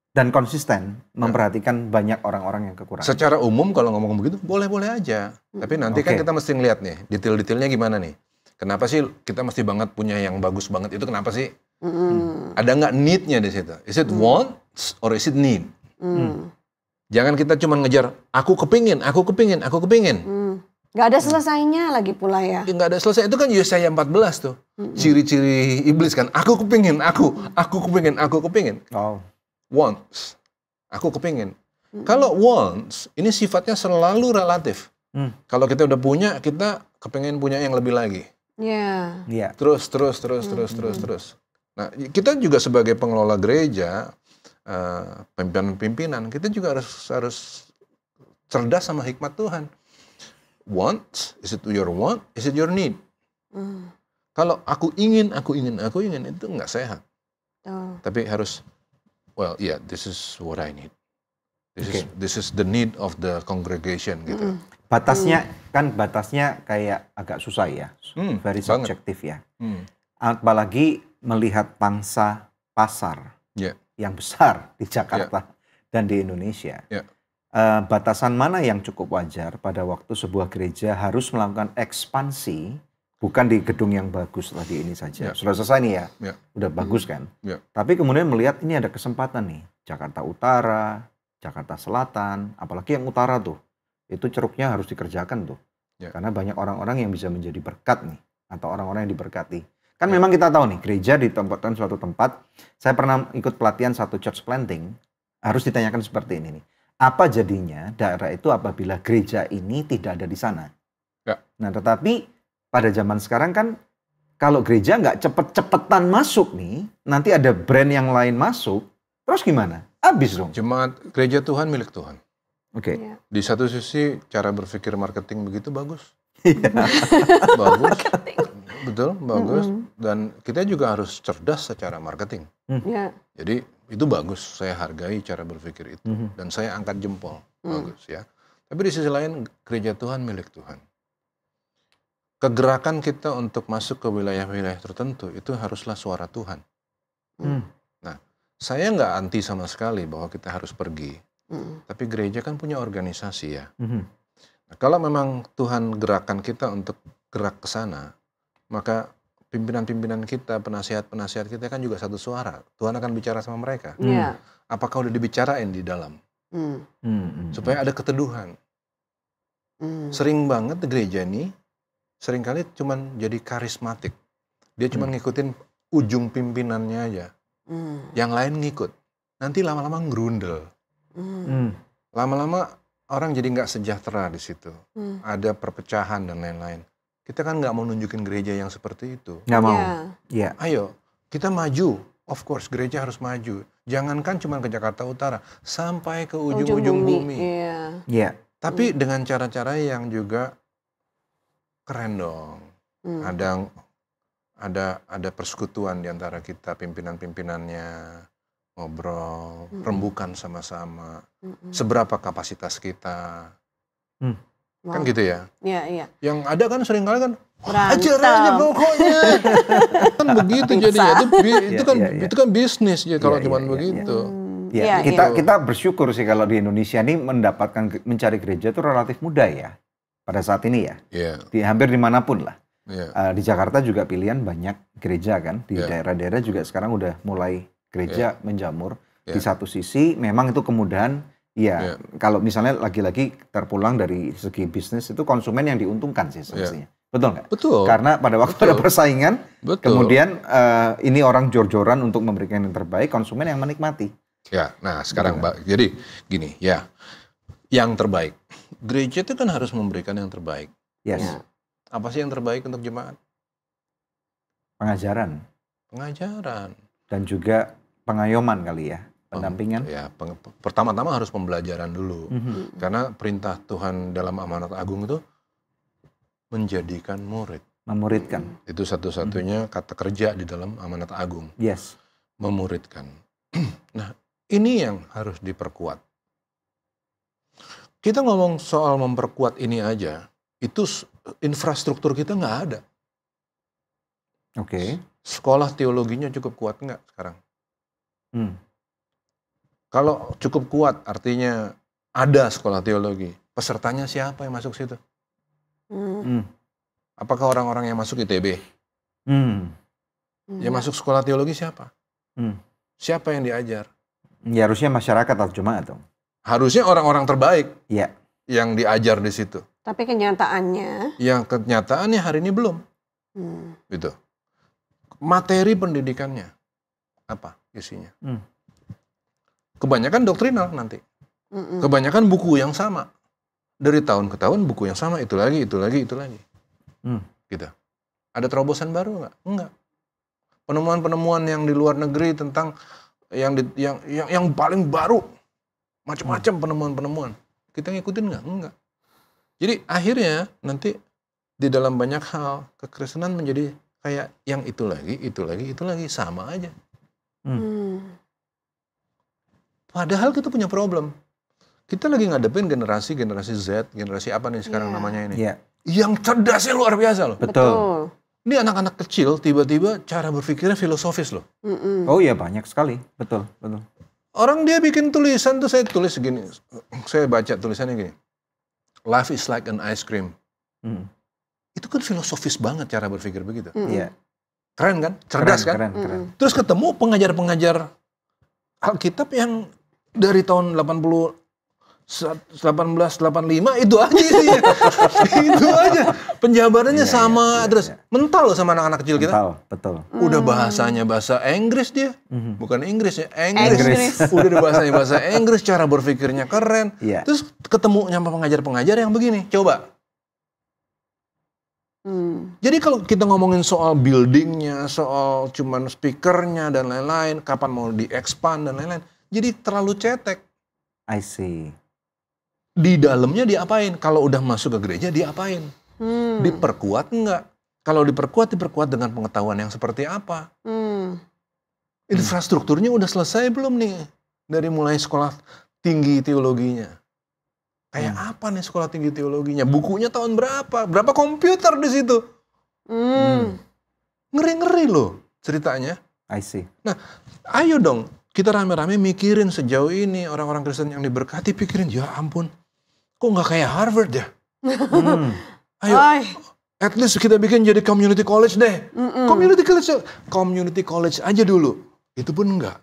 dan konsisten memperhatikan banyak orang-orang yang kekurangan. Secara umum kalau ngomong begitu boleh-boleh aja. Tapi nanti kan kita mesti ngeliat nih, detail-detailnya gimana nih. Kenapa sih kita mesti banget punya yang bagus banget itu, kenapa sih? Ada nggak need-nya di situ? Is it wants or is it need? Jangan kita cuma ngejar, aku kepingin. Nggak ada selesainya lagi pula ya. Nggak ada selesai, itu kan Yesaya 14 tuh. Ciri-ciri iblis kan, aku kepingin. Wants, aku kepingin. Kalau wants, ini sifatnya selalu relatif. Kalau kita udah punya, kita kepingin punya yang lebih lagi. Terus. Nah, kita juga sebagai pengelola gereja, pimpinan-pimpinan, kita juga harus cerdas sama hikmat Tuhan. Want, is it your want? Is it your need? Kalau aku ingin, itu nggak sehat. Tapi harus, well, yeah, this is what I need. This is the need of the congregation gitu. Batasnya kayak agak susah ya, very subjektif ya. Apalagi melihat pangsa pasar yang besar di Jakarta dan di Indonesia. Batasan mana yang cukup wajar pada waktu sebuah gereja harus melakukan ekspansi, bukan di gedung yang bagus tadi ini saja. Sudah selesai nih ya, udah bagus kan. Tapi kemudian melihat ini ada kesempatan nih, Jakarta Utara, Jakarta Selatan, apalagi yang utara tuh, itu ceruknya harus dikerjakan tuh. Karena banyak orang-orang yang bisa menjadi berkat nih, atau orang-orang yang diberkati. Kan memang kita tahu nih, gereja ditempatkan suatu tempat. Saya pernah ikut pelatihan satu church planting, harus ditanyakan seperti ini nih. Apa jadinya daerah itu apabila gereja ini tidak ada di sana? Nah, tetapi pada zaman sekarang kan, kalau gereja nggak cepet-cepetan masuk nih, nanti ada brand yang lain masuk, terus gimana? Habis dong. Jemaat gereja Tuhan milik Tuhan. Oke. Di satu sisi cara berpikir marketing begitu bagus. Bagus. Betul, bagus. Dan kita juga harus cerdas secara marketing. Jadi itu bagus, saya hargai cara berpikir itu. Dan saya angkat jempol, bagus ya. Tapi di sisi lain, gereja Tuhan milik Tuhan. Kegerakan kita untuk masuk ke wilayah-wilayah tertentu, itu haruslah suara Tuhan. Nah, saya nggak anti sama sekali bahwa kita harus pergi. Tapi gereja kan punya organisasi ya. Nah, kalau memang Tuhan gerakan kita untuk gerak ke sana, maka pimpinan-pimpinan kita, penasihat-penasihat kita kan juga satu suara. Tuhan akan bicara sama mereka. Apakah udah dibicarain di dalam? Supaya ada keteduhan. Sering banget gereja ini, seringkali cuman jadi karismatik. Dia cuma ngikutin ujung pimpinannya aja. Yang lain ngikut. Nanti lama-lama ngerundel. Lama-lama orang jadi nggak sejahtera di situ. Ada perpecahan dan lain-lain. Kita kan nggak mau nunjukin gereja yang seperti itu. Nggak mau. Ayo, kita maju. Of course, gereja harus maju. Jangankan cuma ke Jakarta Utara, sampai ke ujung-ujung bumi. Tapi dengan cara-cara yang juga keren dong. Ada persekutuan di antara kita, pimpinan-pimpinannya, ngobrol, rembukan sama-sama. Seberapa kapasitas kita. Kan gitu ya? Yang ada kan seringkali kan ajar aja pokoknya. Kan begitu jadinya. Itu kan bisnis ya kalau cuma begitu. Kita bersyukur sih kalau di Indonesia ini mencari gereja itu relatif mudah ya. Pada saat ini ya. Di hampir dimanapun lah. Di Jakarta juga pilihan banyak gereja kan. Di daerah-daerah juga sekarang udah mulai gereja menjamur. Di satu sisi memang itu kemudahan. Kalau misalnya lagi-lagi terpulang dari segi bisnis itu konsumen yang diuntungkan sih sebenarnya. Betul nggak? Betul. Karena pada waktu ada persaingan, kemudian ini orang jor-joran untuk memberikan yang terbaik, konsumen yang menikmati. Nah sekarang Mbak, jadi gini ya, yang terbaik. Gereja itu kan harus memberikan yang terbaik. Apa sih yang terbaik untuk jemaat? Pengajaran. Dan juga pengayoman kali ya. Pendampingan? Pertama-tama harus pembelajaran dulu. Karena perintah Tuhan dalam amanat agung itu menjadikan murid. Memuridkan. Itu satu-satunya kata kerja di dalam amanat agung. Memuridkan. Nah, ini yang harus diperkuat. Kita ngomong soal memperkuat ini aja, itu infrastruktur kita nggak ada. Sekolah teologinya cukup kuat nggak sekarang? Kalau cukup kuat, artinya ada sekolah teologi. Pesertanya siapa yang masuk situ? Apakah orang-orang yang masuk ITB? Yang masuk sekolah teologi siapa? Siapa yang diajar? Ya harusnya masyarakat atau jemaat dong. Harusnya orang-orang terbaik yang diajar di situ. Tapi kenyataannya? Kenyataannya hari ini belum. Gitu. Materi pendidikannya apa isinya? Kebanyakan doktrinal nanti. Kebanyakan buku yang sama. Dari tahun ke tahun buku yang sama, itu lagi. Gitu. Ada terobosan baru nggak? Enggak. Penemuan-penemuan yang di luar negeri tentang yang paling baru, macam-macam penemuan-penemuan. Kita ngikutin nggak? Enggak. Jadi akhirnya nanti di dalam banyak hal kekristenan menjadi kayak yang itu lagi sama aja. Padahal kita punya problem. Kita lagi ngadepin generasi Z, generasi apa nih sekarang namanya ini? Yang cerdasnya luar biasa loh. Betul. Ini anak-anak kecil tiba-tiba cara berpikirnya filosofis loh. Oh iya, banyak sekali. Betul. Orang dia bikin tulisan tuh, saya tulis segini. Saya baca tulisannya gini. Life is like an ice cream. Itu kan filosofis banget cara berpikir begitu. Iya. Keren kan? Cerdas kan? Keren. Terus ketemu pengajar-pengajar Alkitab yang dari tahun 1885 itu aja isinya. Itu aja. Penjabarannya sama. Terus mental loh sama anak-anak kecil kita. Mental, betul. Udah bahasanya bahasa Inggris dia. Bukan Inggris ya, Inggris. Udah bahasanya bahasa Inggris, cara berpikirnya keren. Terus ketemu sama pengajar-pengajar yang begini. Coba. Jadi kalau kita ngomongin soal buildingnya, soal cuman speakernya dan lain-lain, kapan mau di-expand dan lain-lain, jadi terlalu cetek. I see. Di dalamnya diapain? Kalau udah masuk ke gereja diapain? Diperkuat enggak? Kalau diperkuat dengan pengetahuan yang seperti apa? Infrastrukturnya udah selesai belum nih? Dari mulai sekolah tinggi teologinya. Kayak apa nih sekolah tinggi teologinya? Bukunya tahun berapa? Berapa komputer di situ? Ngeri-ngeri loh ceritanya. I see. Nah, ayo dong kita rame-rame mikirin sejauh ini orang-orang Kristen yang diberkati, pikirin, ya ampun, kok nggak kayak Harvard ya? Ayo, at least kita bikin jadi community college deh. Community college aja dulu. Itu pun enggak.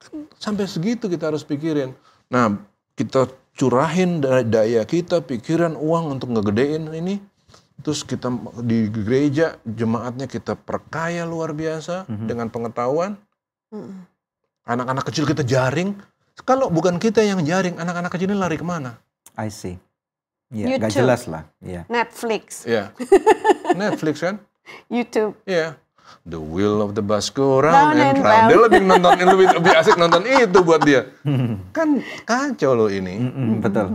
Kan sampai segitu kita harus pikirin. Nah, kita curahin daya kita, pikiran, uang untuk ngegedein ini. Terus kita di gereja, jemaatnya kita perkaya luar biasa dengan pengetahuan. Anak-anak kecil kita jaring. Kalau bukan kita yang jaring, anak-anak kecil ini lari kemana? I see. Iya, nggak jelas lah. Netflix. Iya. Netflix kan? YouTube. Iya. The wheel of the bus go round and round. Dia lebih asik nonton itu buat dia. Kan kacau loh ini. Betul.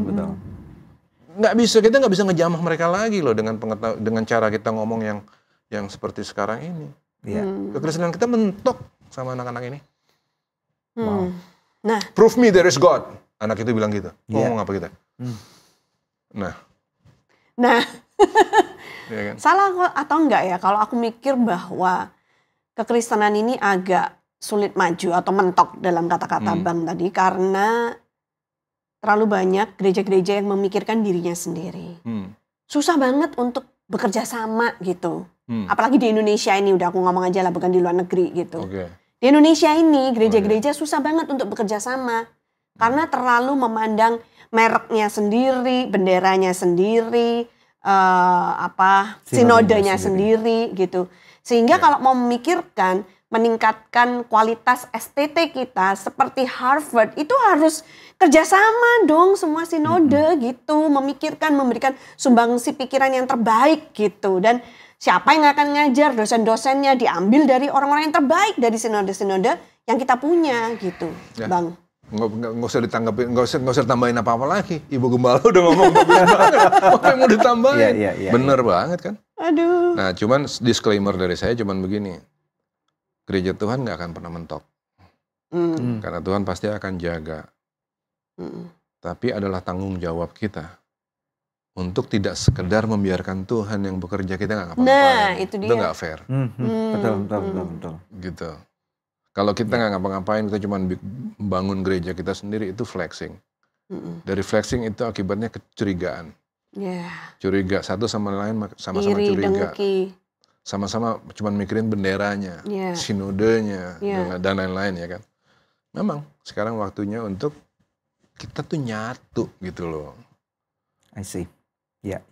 Kita nggak bisa ngejamah mereka lagi loh dengan cara kita ngomong yang seperti sekarang ini. Kekristenan kita mentok sama anak-anak ini. Wow. Nah, prove me there is God. Anak itu bilang gitu. Ngomong apa kita? Nah. Ya kan? Salah atau enggak ya kalau aku mikir bahwa kekristenan ini agak sulit maju atau mentok dalam kata-kata Bang tadi karena terlalu banyak gereja-gereja yang memikirkan dirinya sendiri. Susah banget untuk bekerja sama gitu. Apalagi di Indonesia ini, udah aku ngomong aja lah, bukan di luar negeri gitu. Di Indonesia ini gereja-gereja susah banget untuk bekerja sama karena terlalu memandang mereknya sendiri, benderanya sendiri, sinodenya sendiri gitu. Sehingga kalau mau memikirkan meningkatkan kualitas STT kita seperti Harvard, itu harus kerjasama dong semua sinode gitu, memikirkan, memberikan sumbangsi pikiran yang terbaik gitu. Dan siapa yang akan ngajar, dosen-dosennya diambil dari orang-orang yang terbaik dari sinode-sinode yang kita punya gitu, Bang. Nggak usah ditanggapin, nggak usah tambahin apa-apa lagi. Ibu Gembala udah ngomong bagus banget. Apa yang mau ditambahin? Bener banget kan? Aduh. Nah, cuman disclaimer dari saya cuman begini. Gereja Tuhan nggak akan pernah mentok. Karena Tuhan pasti akan jaga. Tapi adalah tanggung jawab kita untuk tidak sekedar membiarkan Tuhan yang bekerja, kita nggak ngapa-ngapain. Nah, itu dia. Itu nggak fair. Betul. Gitu. Kalau kita nggak ngapa-ngapain, kita cuma bangun gereja kita sendiri, itu flexing. Dari flexing itu akibatnya kecurigaan. Curiga, satu sama lain sama-sama Iri, curiga. dengki. Sama-sama cuma mikirin benderanya, sinodenya, dan lain-lain ya kan. Memang sekarang waktunya untuk kita tuh nyatu gitu loh. I see. Ya.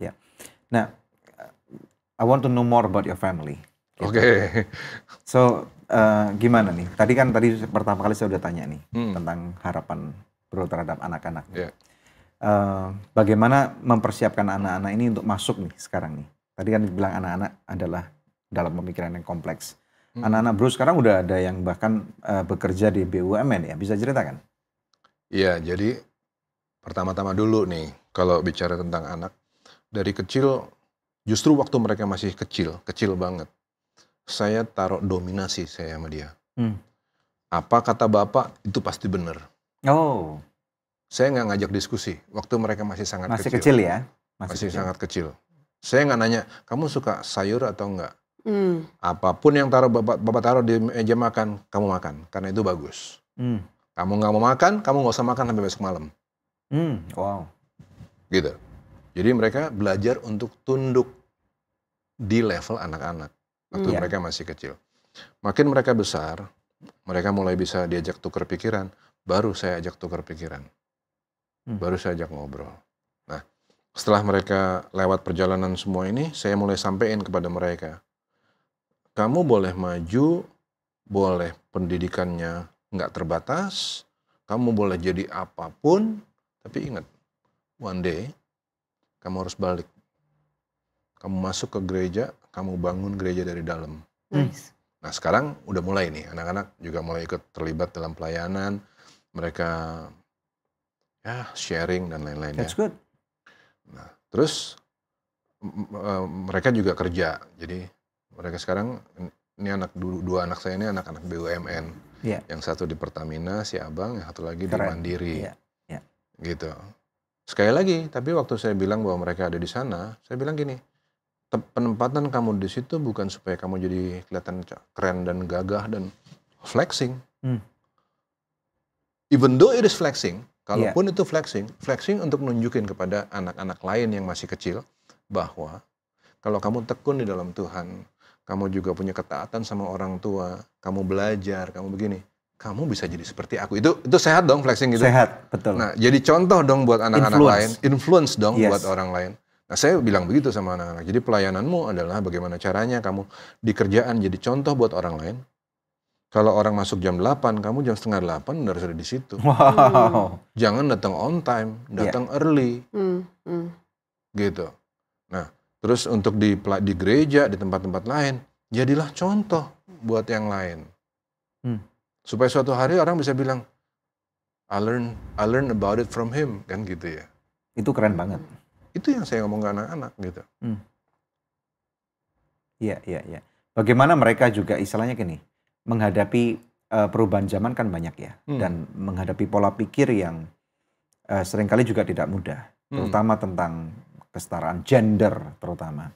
Nah, I want to know more about your family. Oke. So, gimana nih? Tadi pertama kali saya udah tanya nih tentang harapan Bro terhadap anak-anak. Bagaimana mempersiapkan anak-anak ini untuk masuk nih sekarang nih? Tadi kan bilang anak-anak adalah dalam pemikiran yang kompleks. Anak-anak Bro sekarang udah ada yang bahkan bekerja di BUMN ya, bisa ceritakan? Iya, jadi pertama-tama dulu nih, kalau bicara tentang anak, dari kecil, justru waktu mereka masih kecil, kecil banget, saya taruh dominasi saya sama dia. Apa kata bapak, itu pasti benar. Oh. Saya nggak ngajak diskusi, waktu mereka masih sangat Masih kecil. kecil ya? Masih sangat kecil. Saya nggak nanya, kamu suka sayur atau enggak? Apapun yang bapak taruh di meja makan, kamu makan, karena itu bagus. Kamu nggak mau makan, kamu nggak usah makan sampai besok malam. Wow. Gitu. Jadi mereka belajar untuk tunduk di level anak-anak waktu mereka masih kecil. Makin mereka besar, mereka mulai bisa diajak tukar pikiran, baru saya ajak tukar pikiran. Baru saya ajak ngobrol. Nah, setelah mereka lewat perjalanan semua ini, saya mulai sampaikan kepada mereka, kamu boleh maju, boleh pendidikannya nggak terbatas, kamu boleh jadi apapun, tapi ingat, one day kamu harus balik. Kamu masuk ke gereja, kamu bangun gereja dari dalam. Nice. Nah sekarang udah mulai nih, anak-anak juga mulai ikut terlibat dalam pelayanan, mereka ya sharing dan lain-lainnya. That's good. Nah terus mereka juga kerja, jadi mereka sekarang, ini dua anak saya ini anak-anak BUMN. Yang satu di Pertamina, si abang, yang satu lagi di Mandiri. Gitu. Sekali lagi, tapi waktu saya bilang bahwa mereka ada di sana, saya bilang gini, penempatan kamu di situ bukan supaya kamu jadi kelihatan keren dan gagah dan flexing. Even though it is flexing, kalaupun itu flexing untuk nunjukin kepada anak-anak lain yang masih kecil, bahwa kalau kamu tekun di dalam Tuhan, kamu juga punya ketaatan sama orang tua, kamu belajar, kamu begini, kamu bisa jadi seperti aku. Itu sehat dong flexing gitu. Sehat, betul. Nah, jadi contoh dong buat anak-anak lain, influence dong buat orang lain. Nah, saya bilang begitu sama anak-anak. Jadi pelayananmu adalah bagaimana caranya kamu di kerjaan jadi contoh buat orang lain. Kalau orang masuk jam 8, kamu jam setengah 8 udah harus ada di situ. Wow. Jangan datang on time, datang early. Gitu. Nah, terus untuk di gereja, di tempat-tempat lain, jadilah contoh buat yang lain. Supaya suatu hari orang bisa bilang, I learn about it from him, kan gitu ya. Itu keren banget. Itu yang saya ngomong ke anak-anak gitu. Iya. Bagaimana mereka juga istilahnya gini, menghadapi perubahan zaman kan banyak ya. Dan menghadapi pola pikir yang seringkali juga tidak mudah. Terutama tentang kesetaraan gender terutama.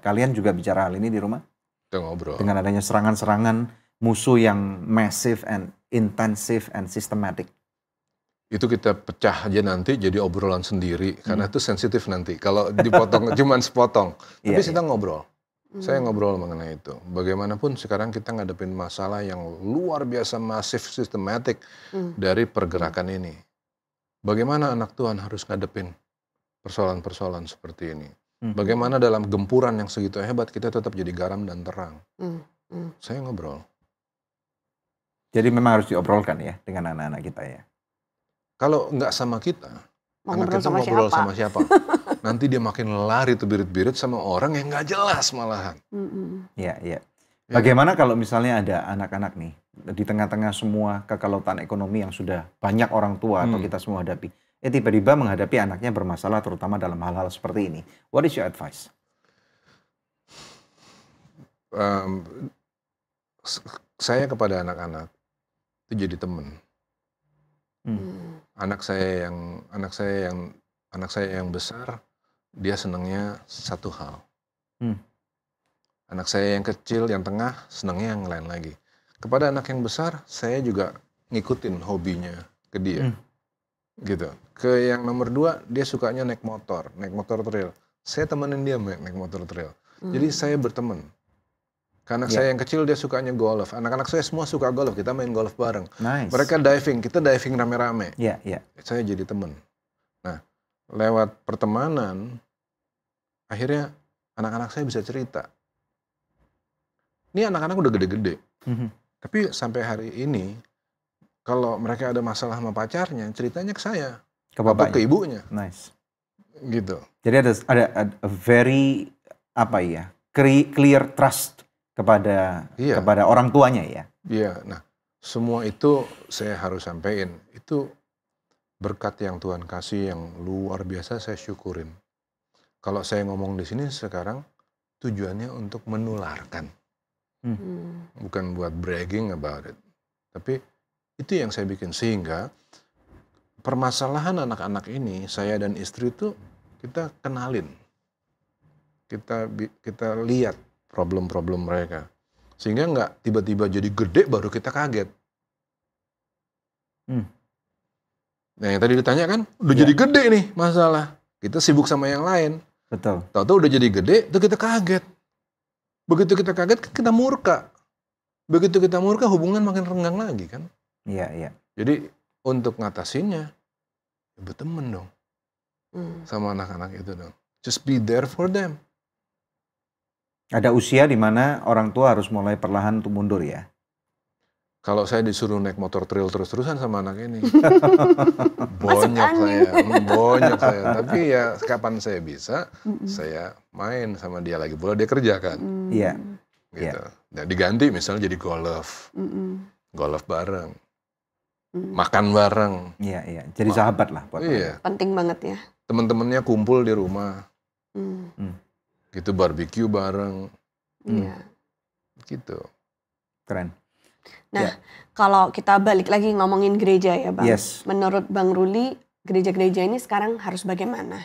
Kalian juga bicara hal ini di rumah? Kita ngobrol. Dengan adanya serangan-serangan musuh yang massive and intensive and systematic. Itu kita pecah aja nanti jadi obrolan sendiri. Karena itu sensitif nanti. Kalau dipotong cuman sepotong. Tapi kita ngobrol. Saya ngobrol mengenai itu. Bagaimanapun sekarang kita ngadepin masalah yang luar biasa masif, sistematik dari pergerakan ini. Bagaimana anak Tuhan harus ngadepin persoalan-persoalan seperti ini. Bagaimana dalam gempuran yang segitu hebat kita tetap jadi garam dan terang. Saya ngobrol. Jadi memang harus diobrolkan ya dengan anak-anak kita ya. Kalau nggak sama kita, anak kita ngobrol sama siapa? Nanti dia makin lari tuh birit-birit sama orang yang nggak jelas malahan. Iya. Bagaimana kalau misalnya ada anak-anak nih di tengah-tengah semua kekalautan ekonomi yang sudah banyak orang tua atau kita semua hadapi, tiba-tiba menghadapi anaknya bermasalah terutama dalam hal-hal seperti ini. What is your advice? Saya kepada anak-anak itu jadi teman. Anak saya yang besar, dia senangnya satu hal. Anak saya yang kecil, yang tengah, senangnya yang lain lagi. Kepada anak yang besar, saya juga ngikutin hobinya ke dia. Gitu. Ke yang nomor 2, dia sukanya naik motor trail. Saya temenin dia naik motor trail. Jadi saya berteman. Karena saya yang kecil, dia sukanya golf. Anak-anak saya semua suka golf, kita main golf bareng. Nice. Mereka diving, kita diving rame-rame. Iya. Saya jadi teman. Nah, lewat pertemanan, akhirnya anak-anak saya bisa cerita. Ini anak-anak udah gede-gede. Tapi sampai hari ini, kalau mereka ada masalah sama pacarnya, ceritanya ke saya. Ke bapaknya? Atau ke ibunya. Nice. Gitu. Jadi ada a very, clear trust kepada Iya. kepada orang tuanya ya. Iya, nah semua itu saya harus sampaikan. Itu berkat yang Tuhan kasih yang luar biasa, saya syukurin. Kalau saya ngomong di sini sekarang tujuannya untuk menularkan, bukan buat bragging about it. Tapi itu yang saya bikin, sehingga permasalahan anak-anak ini saya dan istri itu kita kenalin, kita lihat problem-problem mereka, sehingga nggak tiba-tiba jadi gede baru kita kaget. Nah yang tadi ditanya kan udah jadi gede nih masalah, kita sibuk sama yang lain. Betul. Tahu-tahu udah jadi gede, itu kita kaget. Begitu kita kaget, kita murka. Begitu kita murka, hubungan makin renggang lagi kan. Iya, iya. Jadi untuk ngatasinnya, ya berteman dong sama anak-anak itu dong. Just be there for them. Ada usia di mana orang tua harus mulai perlahan untuk mundur ya. Kalau saya disuruh naik motor trail terus-terusan sama anak ini, bonyok saya. Tapi ya kapan saya bisa, saya main sama dia lagi. Boleh dia kerja kan. Iya. Gitu. Nah, diganti misalnya jadi golf bareng, makan bareng. Iya, iya. Jadi sahabat lah. Iya. Penting banget ya. Teman-temannya kumpul di rumah, gitu barbeque bareng, gitu. Keren. Nah, kalau kita balik lagi ngomongin gereja ya Bang. Yes. Menurut Bang Ruli, gereja-gereja ini sekarang harus bagaimana?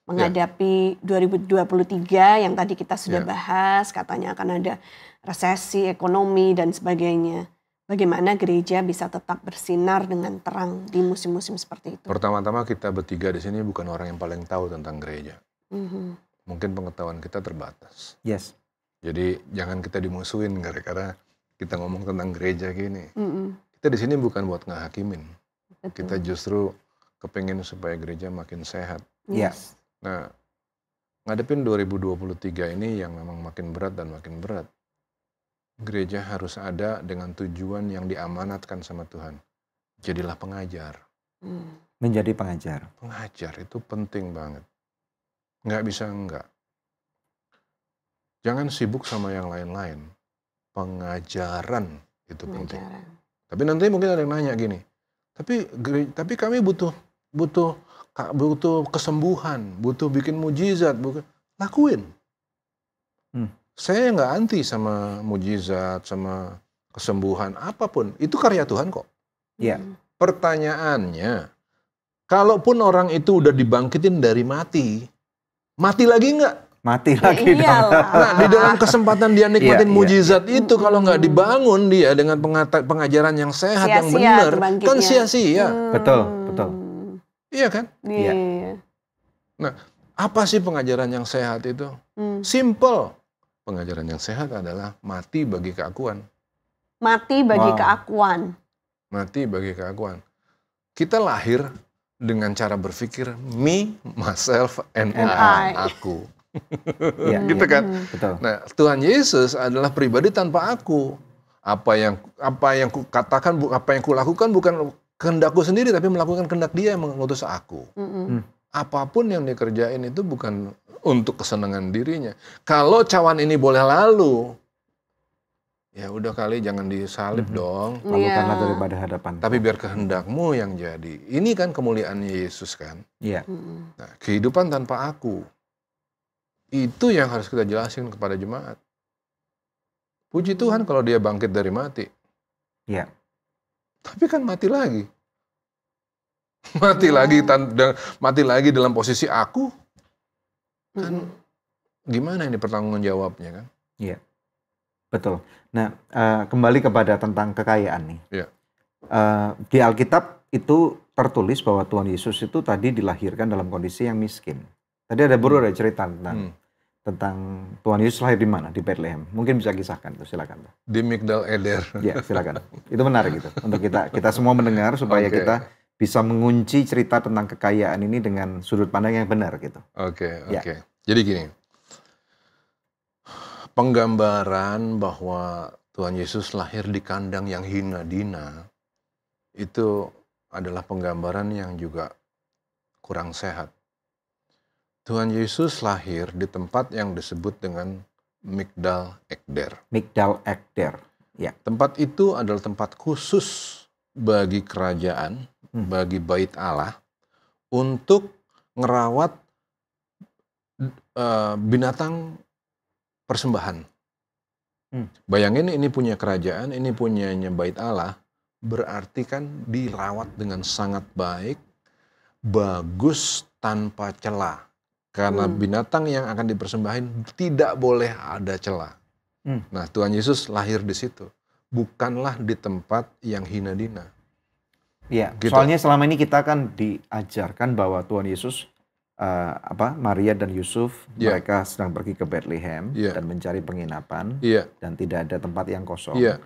Menghadapi 2023 yang tadi kita sudah bahas, katanya akan ada resesi ekonomi dan sebagainya. Bagaimana gereja bisa tetap bersinar dengan terang di musim-musim seperti itu? Pertama-tama kita bertiga di sini bukan orang yang paling tahu tentang gereja. Mungkin pengetahuan kita terbatas. Yes. Jadi jangan kita dimusuhin gara-gara kita ngomong tentang gereja gini. Kita di sini bukan buat ngehakimin. Betul. Kita justru kepengen supaya gereja makin sehat. Yes. Nah, ngadepin 2023 ini yang memang makin berat dan makin berat. Gereja harus ada dengan tujuan yang diamanatkan sama Tuhan. Jadilah pengajar. Menjadi pengajar. Pengajar itu penting banget. Nggak bisa enggak. Jangan sibuk sama yang lain-lain. Pengajaran itu penting. Tapi nanti mungkin ada yang nanya gini, tapi kami butuh kesembuhan, butuh bikin mujizat, lakuin. Saya nggak anti sama mujizat, sama kesembuhan apapun, itu karya Tuhan kok. Iya. Pertanyaannya, kalaupun orang itu udah dibangkitin dari mati lagi nggak? Mati lagi dong. Nah, di dalam kesempatan dia nikmatin mujizat itu, kalau nggak dibangun dia dengan pengajaran yang sehat, yang benar, kan sia-sia. Betul. Iya kan? Iya. Nah, apa sih pengajaran yang sehat itu? Simple. Pengajaran yang sehat adalah mati bagi keakuan. Mati bagi keakuan. Mati bagi keakuan. Kita lahir dengan cara berpikir me, myself, and I. Aku. Gitu kan? Betul. Nah, Tuhan Yesus adalah pribadi tanpa aku. Apa yang kukatakan, apa yang kulakukan bukan kehendakku sendiri, tapi melakukan kehendak Dia yang mengutus aku. Apapun yang dikerjain itu bukan untuk kesenangan dirinya. Kalau cawan ini boleh lalu, ya udah kali jangan disalib dong. Lakukanlah daripada hadapan. Tapi biar kehendakmu yang jadi. Ini kan kemuliaannya Yesus kan. Iya. Nah, kehidupan tanpa aku. Itu yang harus kita jelasin kepada jemaat. Puji Tuhan kalau dia bangkit dari mati. Iya. Tapi kan mati lagi. Mati lagi dalam posisi aku. Kan gimana ini pertanggung jawabnya kan? Iya. Betul. Nah, kembali kepada tentang kekayaan nih. Iya. Di Alkitab itu tertulis bahwa Tuhan Yesus itu tadi dilahirkan dalam kondisi yang miskin. Tadi ada cerita tentang Tuhan Yesus lahir di mana? Di Bethlehem. Mungkin bisa kisahkan tuh, silakan. Di Migdal Eder. Ya, silakan. Itu menarik gitu untuk kita semua mendengar supaya kita bisa mengunci cerita tentang kekayaan ini dengan sudut pandang yang benar gitu. Oke. Jadi gini. Penggambaran bahwa Tuhan Yesus lahir di kandang yang hina dina itu adalah penggambaran yang juga kurang sehat. Tuhan Yesus lahir di tempat yang disebut dengan Migdal Eder. Migdal Eder. Ya. Tempat itu adalah tempat khusus bagi kerajaan, bagi bait Allah, untuk ngerawat binatang persembahan. Bayangin ini punya kerajaan, ini punyanya bait Allah, berarti kan dirawat dengan sangat baik, bagus, tanpa celah. Karena binatang yang akan dipersembahin tidak boleh ada celah. Nah, Tuhan Yesus lahir di situ, bukanlah di tempat yang hina dina. Iya, Gitu. soalnya selama ini kita kan diajarkan bahwa Tuhan Yesus, Maria dan Yusuf, Iya. mereka sedang pergi ke Bethlehem Iya. dan mencari penginapan, Iya, dan tidak ada tempat yang kosong. iya,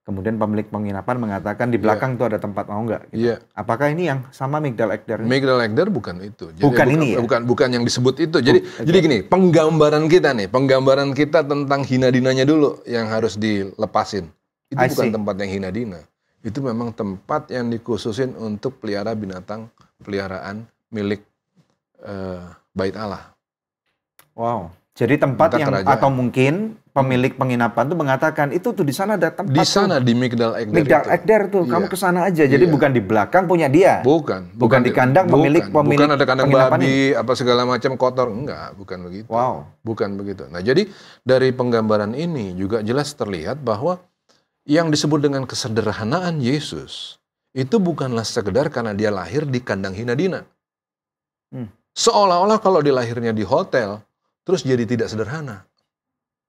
Kemudian pemilik penginapan mengatakan di belakang tuh ada tempat, mau nggak? Gitu. iya. Apakah ini yang sama Migdal Eder? Migdal Eder bukan itu. Jadi Bukan ini ya? Bukan yang disebut itu. Jadi Oke. jadi gini, penggambaran kita tentang hina dinanya dulu yang harus dilepasin. Itu I bukan see. tempat yang hina dina. Itu memang tempat yang dikhususin untuk pelihara binatang peliharaan milik bait Allah. Wow. Jadi tempat Tempat yang kerajaan. atau mungkin pemilik penginapan tuh mengatakan itu tuh di sana ada tempat. Di sana tuh. di Migdal Eder. Migdal itu. Eder tuh, kamu Iya. ke sana aja. Jadi Iya. bukan di belakang punya dia. Bukan di kandang pemilik Bukan ada kandang penginapan babi apa segala macam kotor, enggak, bukan begitu. Wow. Bukan begitu. Nah, jadi dari penggambaran ini juga jelas terlihat bahwa yang disebut dengan kesederhanaan Yesus itu bukanlah sekedar karena dia lahir di kandang hina dina. Seolah-olah kalau dia lahirnya di hotel, terus jadi tidak sederhana.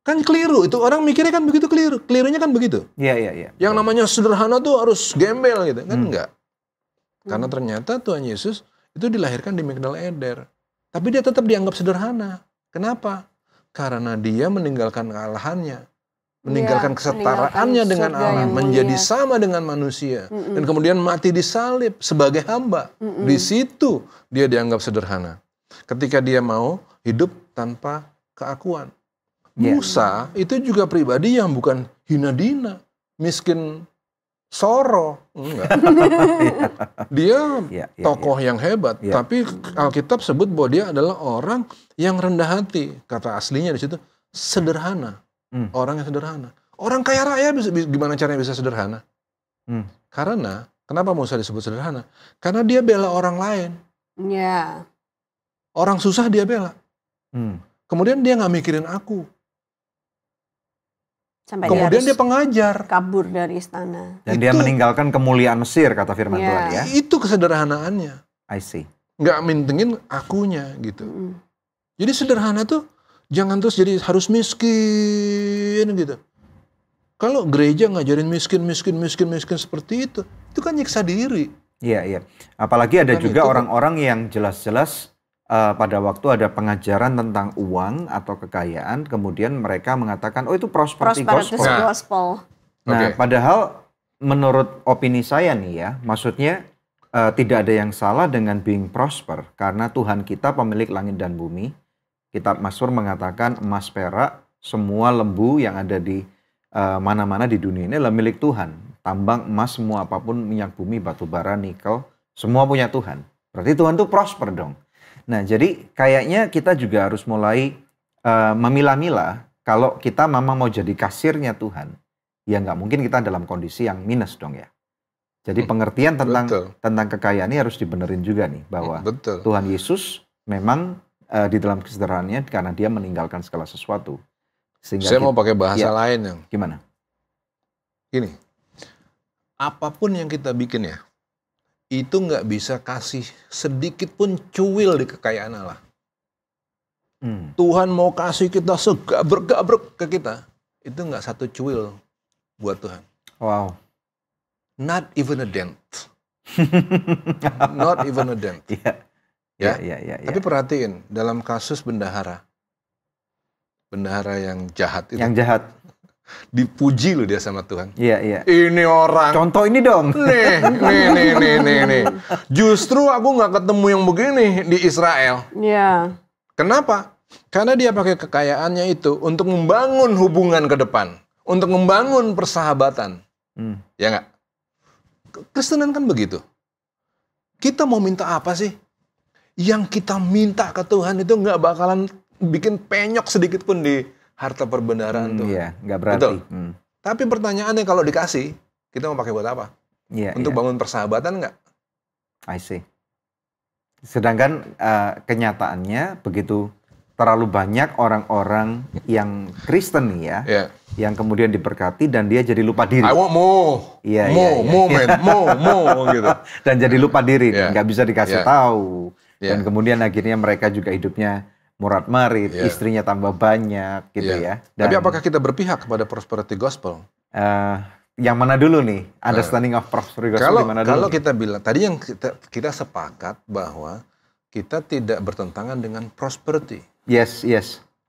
Kan keliru, itu orang mikirnya kan begitu keliru. Kelirunya kan begitu. Iya. Yang namanya sederhana tuh harus gembel gitu. Kan enggak. Karena ternyata Tuhan Yesus itu dilahirkan di Migdal Eder. Tapi dia tetap dianggap sederhana. Kenapa? Karena dia meninggalkan kealahannya. Meninggalkan Iya, kesetaraannya meninggalkan dengan surga Allah. yang Menjadi mulia. sama dengan manusia. Dan kemudian mati disalib sebagai hamba. Di situ dia dianggap sederhana. Ketika dia mau hidup tanpa keakuan. Iya. Musa itu juga pribadi yang bukan hina dina, miskin soro, enggak. Dia Iya, tokoh yang hebat, Iya. tapi Alkitab sebut bahwa dia adalah orang yang rendah hati. Kata aslinya di situ sederhana, orang yang sederhana. Orang kaya raya gimana caranya bisa sederhana? Karena kenapa Musa disebut sederhana? Karena dia bela orang lain, Ya. orang susah dia bela. Kemudian dia nggak mikirin aku. Sampai Kemudian dia dia harus pengajar. kabur dari istana. Dan dia meninggalkan kemuliaan Mesir, kata firman Iya. Tuhan ya. Itu kesederhanaannya. I see. Nggak mintingin akunya gitu. Jadi sederhana tuh jangan terus jadi harus miskin gitu. Kalau gereja ngajarin miskin seperti itu kan nyiksa diri. Iya. Apalagi ada Kan juga itu kan. orang-orang yang jelas-jelas pada waktu ada pengajaran tentang uang atau kekayaan, kemudian mereka mengatakan, oh itu prosperity Prosperity gospel. Nah. gospel. Nah, Oke. padahal menurut opini saya nih ya, maksudnya tidak ada yang salah dengan being prosper, karena Tuhan kita pemilik langit dan bumi. Kitab Mazmur mengatakan emas perak, semua lembu yang ada di mana-mana di dunia ini adalah milik Tuhan. Tambang emas, semua apapun, minyak bumi, batu bara, nikel, semua punya Tuhan. Berarti Tuhan tuh prosper dong. Nah, jadi kayaknya kita juga harus mulai memilah-milah kalau kita memang mau jadi kasirnya Tuhan. Ya nggak mungkin kita dalam kondisi yang minus dong ya. Jadi pengertian Betul. tentang kekayaan ini harus dibenerin juga nih. Bahwa Betul. Tuhan Yesus memang di dalam kesederhanaannya karena dia meninggalkan segala sesuatu. Sehingga Saya mau pakai bahasa Ya. lain yang gimana? gini. Apapun yang kita bikin ya, itu nggak bisa kasih sedikit pun cuil di kekayaan Allah. Tuhan mau kasih kita segabrek-gabrek ke kita, itu nggak satu cuil buat Tuhan. Wow. Not even a dent. Not even a dent. Iya. Ya. Iya. Tapi perhatiin, dalam kasus bendahara yang jahat itu, Yang jahat. dipuji loh dia sama Tuhan. Iya. Ini orang, Contoh ini dong. nih. Justru aku nggak ketemu yang begini di Israel. Ya. Kenapa? Karena dia pakai kekayaannya itu untuk membangun hubungan ke depan, untuk membangun persahabatan. Ya nggak? Kristenan kan begitu. Kita mau minta apa sih? Yang kita minta ke Tuhan itu nggak bakalan bikin penyok sedikit pun di harta perbendaharaan Tuhan. Iya, nggak berarti. Betul. Tapi pertanyaannya kalau dikasih, kita mau pakai buat apa? Iya, Untuk bangun persahabatan nggak? I see. Sedangkan kenyataannya begitu terlalu banyak orang-orang yang Kristen nih ya, yang kemudian diberkati dan dia jadi lupa diri. I want more, more gitu. Dan jadi lupa diri, nggak bisa dikasih tahu. Dan kemudian akhirnya mereka juga hidupnya murat-marit, istrinya tambah banyak gitu ya. Dan, tapi apakah kita berpihak kepada prosperity gospel? Yang mana dulu nih? Understanding of prosperity gospel di mana dulu? Kalau kita bilang, tadi yang kita sepakat bahwa kita tidak bertentangan dengan prosperity. Yes.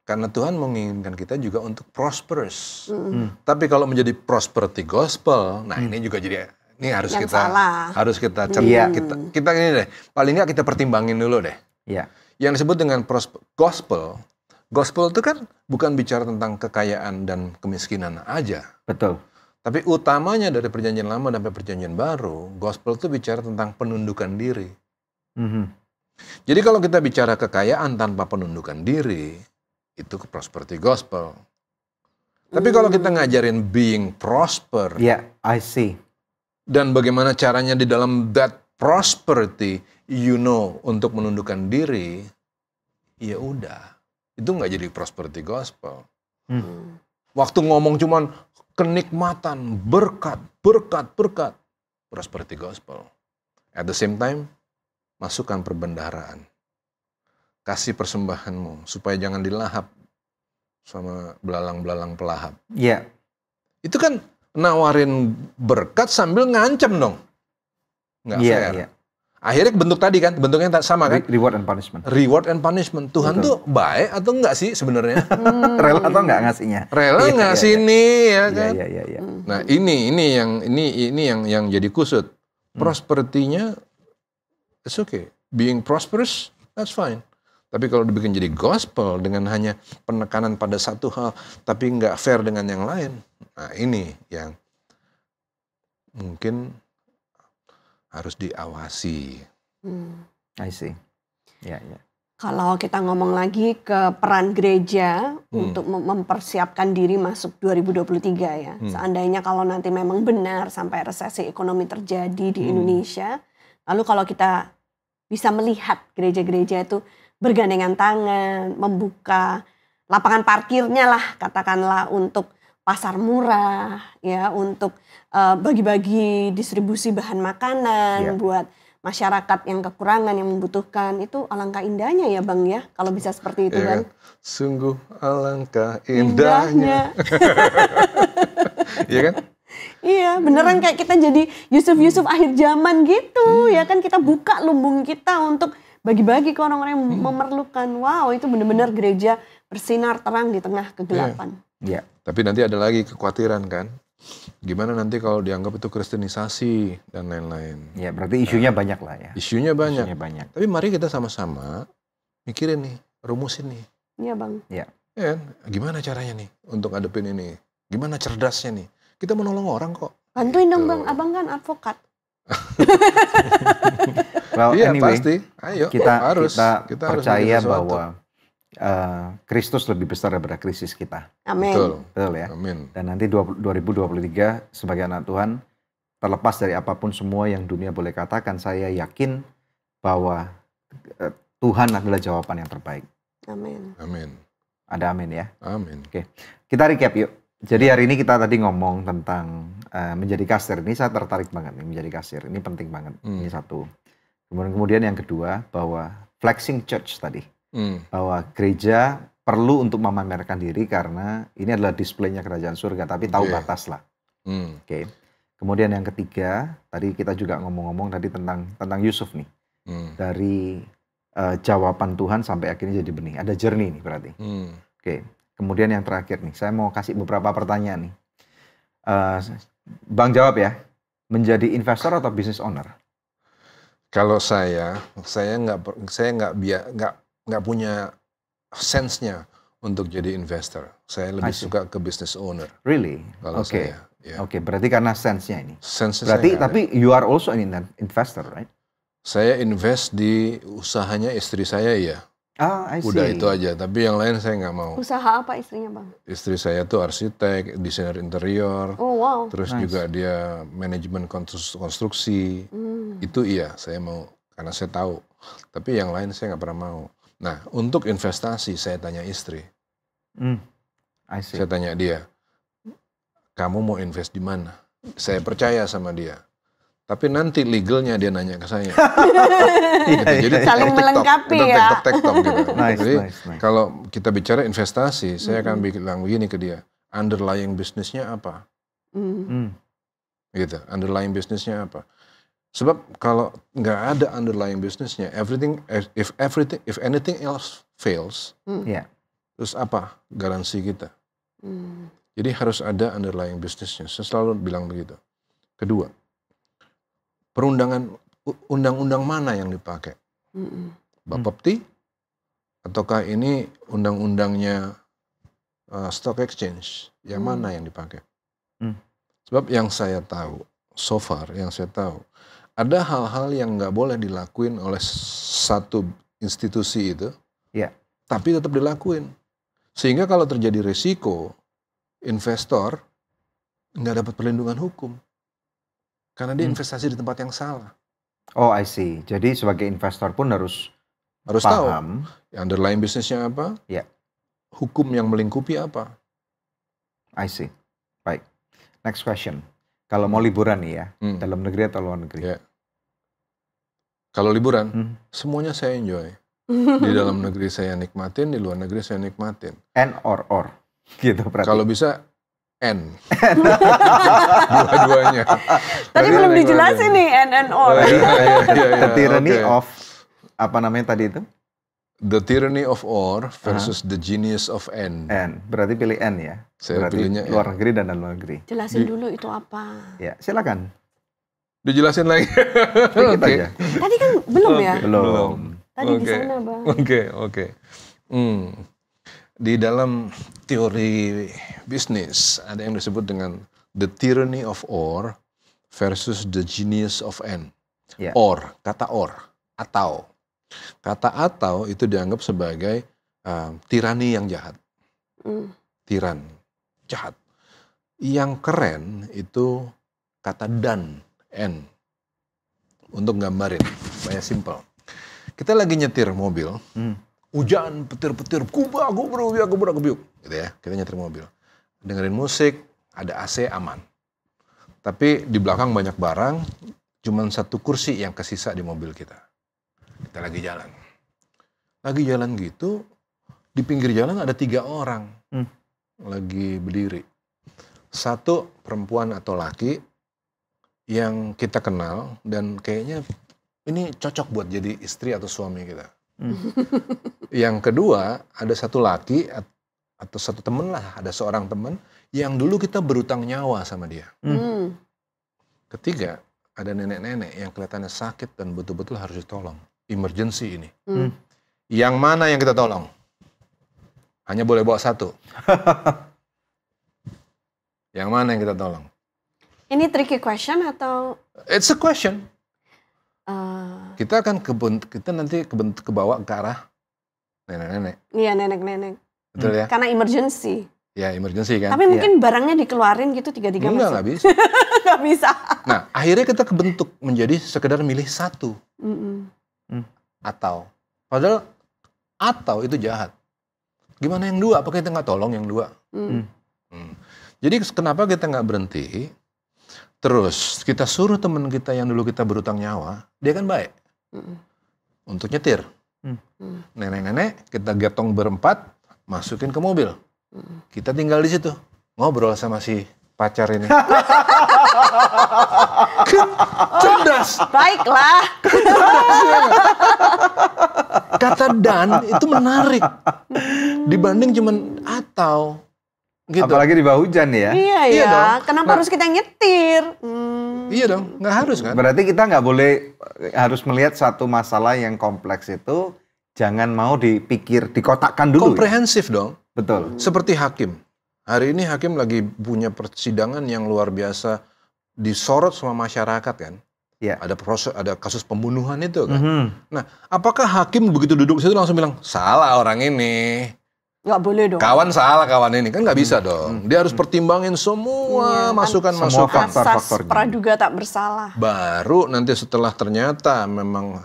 Karena Tuhan menginginkan kita juga untuk prosperous. Tapi kalau menjadi prosperity gospel, nah ini juga jadi ini harus yang kita kita ini deh. Paling nggak kita pertimbangin dulu deh. Iya. Yang disebut dengan gospel itu kan bukan bicara tentang kekayaan dan kemiskinan aja. Betul. Tapi utamanya dari perjanjian lama sampai perjanjian baru, gospel itu bicara tentang penundukan diri. Jadi kalau kita bicara kekayaan tanpa penundukan diri, itu ke prosperity gospel. Tapi kalau kita ngajarin being prosper, I see. Dan bagaimana caranya di dalam that prosperity, untuk menundukkan diri, ya udah, itu nggak jadi prosperity gospel. Waktu ngomong cuman kenikmatan, berkat, prosperity gospel. At the same time, masukkan perbendaharaan. Kasih persembahanmu supaya jangan dilahap sama belalang-belalang pelahap. Iya. Itu kan nawarin berkat sambil ngancem dong. Nggak fair. Iya. Akhirnya bentuk tadi kan, bentuknya sama kan? Reward and punishment. Reward and punishment. Tuhan tuh baik atau enggak sih sebenarnya? Rela atau enggak ngasihnya? Rela ngasih nih ya kan? Iya. Nah, ini yang jadi kusut. Prosperity-nya it's okay. Being prosperous, that's fine. Tapi kalau dibikin jadi gospel dengan hanya penekanan pada satu hal, tapi nggak fair dengan yang lain, nah ini yang mungkin harus diawasi. I see. Ya. Kalau kita ngomong lagi ke peran gereja untuk mempersiapkan diri masuk 2023 ya. Seandainya kalau nanti memang benar sampai resesi ekonomi terjadi di Indonesia, lalu kalau kita bisa melihat gereja-gereja itu bergandengan tangan, membuka lapangan parkirnya lah katakanlah untuk pasar murah ya, untuk bagi-bagi distribusi bahan makanan buat masyarakat yang kekurangan, yang membutuhkan, itu alangkah indahnya ya Bang ya, kalau bisa seperti itu Bang. Sungguh alangkah indahnya. Iya kan? Iya, beneran kayak kita jadi Yusuf akhir zaman gitu ya kan, kita buka lumbung kita untuk bagi-bagi ke orang-orang yang memerlukan. Wow, itu benar-benar gereja bersinar terang di tengah kegelapan. Iya. Tapi nanti ada lagi kekhawatiran kan? Gimana nanti kalau dianggap itu kristenisasi dan lain-lain. Ya, berarti isunya banyak lah ya. Isunya banyak. Tapi mari kita sama-sama mikirin nih, rumusin nih. Iya Bang. Iya. Ya, gimana caranya nih untuk ngadepin ini? Gimana cerdasnya nih? Kita mau nolong orang kok. Bantuin dong Bang, Abang kan advokat. Well, iya anyway, pasti. Ayo, kita kita percaya bahwa Kristus lebih besar daripada krisis kita. Amin. Betul ya. Amin. Dan nanti 2023 sebagai anak Tuhan, terlepas dari apapun semua yang dunia boleh katakan, saya yakin bahwa Tuhan adalah jawaban yang terbaik. Amin. Amin. Ada amin ya. Amin. Oke, kita recap yuk. Jadi hari ini kita tadi ngomong tentang menjadi kasir. Ini saya tertarik banget nih, menjadi kasir. Ini penting banget. Ini satu. Kemudian yang kedua bahwa flexing church tadi. Bahwa gereja perlu untuk memamerkan diri karena ini adalah displaynya kerajaan surga. Tapi tahu batas lah. Oke. Kemudian yang ketiga, tadi kita juga ngomong-ngomong tadi tentang Yusuf nih. Dari jawaban Tuhan sampai akhirnya jadi benih. Ada journey nih berarti. Oke. Kemudian yang terakhir nih, saya mau kasih beberapa pertanyaan nih. Bang jawab ya, menjadi investor atau business owner? Kalau saya nggak punya sense-nya untuk jadi investor. Saya lebih suka ke business owner. Really? Kalau saya. Ya. Oke, berarti karena sense-nya ini. Sense-nya berarti tapi you are also an investor, right? Saya invest di usahanya istri saya ya. I see. Udah itu aja, tapi yang lain saya nggak mau. Usaha apa istrinya, Bang? Istri saya tuh arsitek, desainer interior, Oh, wow. terus juga dia manajemen konstruksi. Itu iya, saya mau karena saya tahu. Tapi yang lain saya nggak pernah mau. Nah, untuk investasi saya tanya istri. I see. Saya tanya dia, kamu mau invest di mana? Saya percaya sama dia. Tapi nanti legalnya dia nanya ke saya. Gitu. Jadi Saling TikTok, melengkapi kita ya. TikTok gitu. Nice, Jadi nice. kalau kita bicara investasi, saya akan bilang begini ke dia, underlying bisnisnya apa? Gitu, underlying bisnisnya apa? Sebab kalau nggak ada underlying bisnisnya, if anything else fails, Ya. terus apa garansi kita? Jadi harus ada underlying bisnisnya. Saya selalu bilang begitu. Kedua, undang-undang mana yang dipakai? Bapepti? Ataukah ini undang-undangnya stock exchange? Yang mana yang dipakai? Sebab yang saya tahu, so far yang saya tahu, ada hal-hal yang nggak boleh dilakuin oleh satu institusi itu, tapi tetap dilakuin. Sehingga kalau terjadi resiko, investor nggak dapat perlindungan hukum. Karena dia investasi di tempat yang salah. Oh, I see. Jadi sebagai investor pun harus tahu paham. underlying bisnisnya apa, Ya. hukum yang melingkupi apa. I see. Baik. Next question. Kalau mau liburan nih ya, dalam negeri atau luar negeri? Ya. Kalau liburan, semuanya saya enjoy. Di dalam negeri saya nikmatin, di luar negeri saya nikmatin. And or. Gitu berarti. Kalau bisa, N. Dua-duanya. Tadi belum dijelasin nih, N and or. The tyranny of, apa namanya tadi itu? The tyranny of or versus the genius of N. N. Berarti pilih N ya? Saya berarti pilihnya luar N. negeri dan dalam negeri. Jelasin dulu itu apa. Ya, silakan. Dijelasin lagi. Sedikit aja. Tadi kan belum ya? Belum. Tadi di sana, Bang. Oke. Di dalam teori bisnis ada yang disebut dengan the tyranny of or versus the genius of N. Ya. Or, kata or, atau. Kata atau itu dianggap sebagai tirani yang jahat. Tiran, jahat. Yang keren itu kata dan, N. Untuk gambarin, supaya simple. Kita lagi nyetir mobil, hujan, petir-petir, kubrak, gitu ya. Kita nyetir mobil. Dengerin musik, ada AC, aman. Tapi di belakang banyak barang, cuman satu kursi yang kesisa di mobil kita. Kita lagi jalan. Lagi jalan gitu, di pinggir jalan ada 3 orang. Lagi berdiri. Satu perempuan atau laki yang kita kenal dan kayaknya ini cocok buat jadi istri atau suami kita. Yang kedua, ada satu laki atau satu temen lah, ada seorang teman yang dulu kita berutang nyawa sama dia. Ketiga, ada nenek-nenek yang kelihatannya sakit dan betul-betul harus ditolong. Emergency ini. Yang mana yang kita tolong? Hanya boleh bawa satu. Yang mana yang kita tolong? Ini tricky question atau? It's a question. Kita akan nanti kebawa ke arah nenek-nenek. Iya, nenek-nenek. Betul ya? Karena emergency. Ya, emergency kan? Tapi mungkin barangnya dikeluarin gitu tiga-tiga masuk. Enggak bisa. Nggak bisa. Nah, akhirnya kita kebentuk menjadi sekedar milih satu. Atau. Padahal atau itu jahat. Gimana yang dua? Apakah kita nggak tolong yang dua? Jadi kenapa kita nggak berhenti? Terus kita suruh teman kita yang dulu kita berutang nyawa, dia kan baik. Untuk nyetir. Nenek-nenek kita getong berempat, masukin ke mobil. Kita tinggal di situ, ngobrol sama si pacar ini. Cerdas. Baiklah. Kata dan itu menarik. Dibanding cuman atau. Gitu. Apalagi di bawah hujan ya. Iya Iya ya. dong. Kenapa harus kita nyetir? Iya dong, nggak harus kan? Berarti kita nggak boleh harus melihat satu masalah yang kompleks itu jangan mau dipikir, dikotakkan dulu. Komprehensif dong. Betul. Seperti hakim. Hari ini hakim lagi punya persidangan yang luar biasa disorot sama masyarakat kan. Iya. Ada proses, ada kasus pembunuhan itu kan. Nah, apakah hakim begitu duduk di situ langsung bilang salah orang ini, Nggak boleh dong. kawan salah kawan ini, kan nggak bisa dong. Dia harus pertimbangin semua Iya, kan masukan-masukan. semua Asas faktor-faktor. praduga tak bersalah. Baru nanti setelah ternyata memang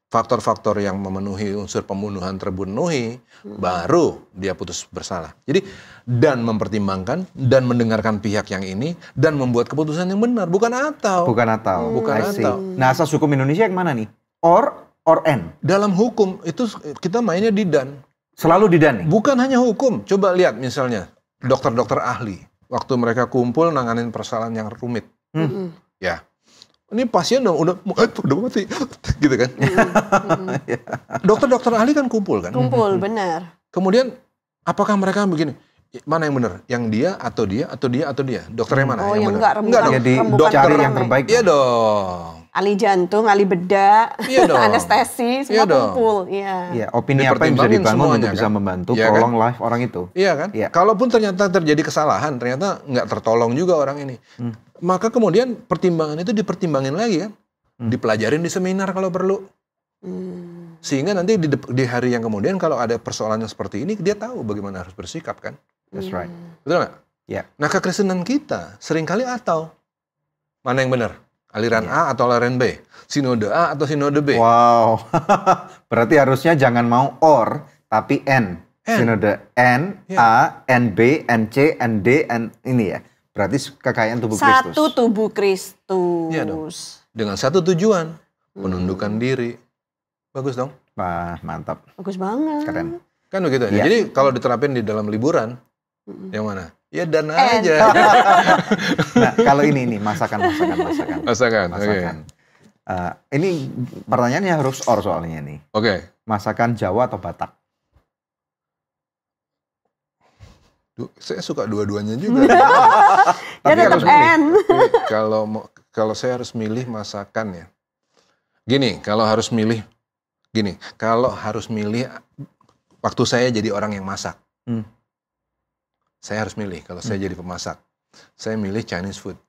faktor-faktor yang memenuhi unsur pembunuhan terpenuhi, baru dia putus bersalah. Jadi, dan mempertimbangkan, dan mendengarkan pihak yang ini, dan membuat keputusan yang benar, bukan atau. Bukan atau. Bukan I see. atau. Nah, asas hukum Indonesia yang mana nih? Or and. Dalam hukum, itu kita mainnya di dan. Selalu di dan nih? Bukan hanya hukum, coba lihat misalnya, dokter-dokter ahli, waktu mereka kumpul nanganin persoalan yang rumit. Ya, ini pasien udah mati, gitu kan. Dokter-dokter ahli kan kumpul kan. Kumpul, benar. Kemudian apakah mereka begini? Mana yang benar? Yang dia atau dia atau dia atau dia? Dokter yang mana? Oh, yang benar? enggak, dong. Jadi rembukan cari orang yang terbaik. Iya dong. ahli jantung, ahli bedak, Iya dong. anestesi, semua Iya dong. kumpul. Iya. Iya, opini apa yang bisa Dipertimbangin dibangun untuk semuanya, bisa kan? membantu Iya, prolong life orang itu. Iya kan? Iya. Kalaupun ternyata terjadi kesalahan, ternyata nggak tertolong juga orang ini. Maka kemudian pertimbangan itu dipertimbangin lagi kan. Dipelajarin di seminar kalau perlu. Sehingga nanti di hari yang kemudian kalau ada persoalannya seperti ini, dia tahu bagaimana harus bersikap kan. That's right. Betul nggak? Iya. Nah, kekristenan kita seringkali atau. Mana yang benar? Aliran A atau aliran B? Sinode A atau sinode B? Wow. Berarti harusnya jangan mau or, tapi N. Sinode N, A, N, B, N, C, N, D, N ini ya. Berarti kekayaan tubuh Kristus. Satu tubuh Kristus. Iya dong. Dengan satu tujuan, menundukkan diri. Bagus dong. Wah, mantap. Bagus banget. Keren. Kan begitu. Iya. Jadi kalau diterapin di dalam liburan, yang mana? Ya dan aja. Nah, kalau ini masakan. Masakan. Oke. Ini pertanyaannya harus or soalnya nih. Oke. Masakan Jawa atau Batak? Saya suka dua-duanya juga. Dan tetap N. Tapi kalau saya harus milih masakan ya. Kalau harus milih waktu saya jadi orang yang masak. Saya harus milih kalau saya jadi pemasak. Saya milih Chinese food.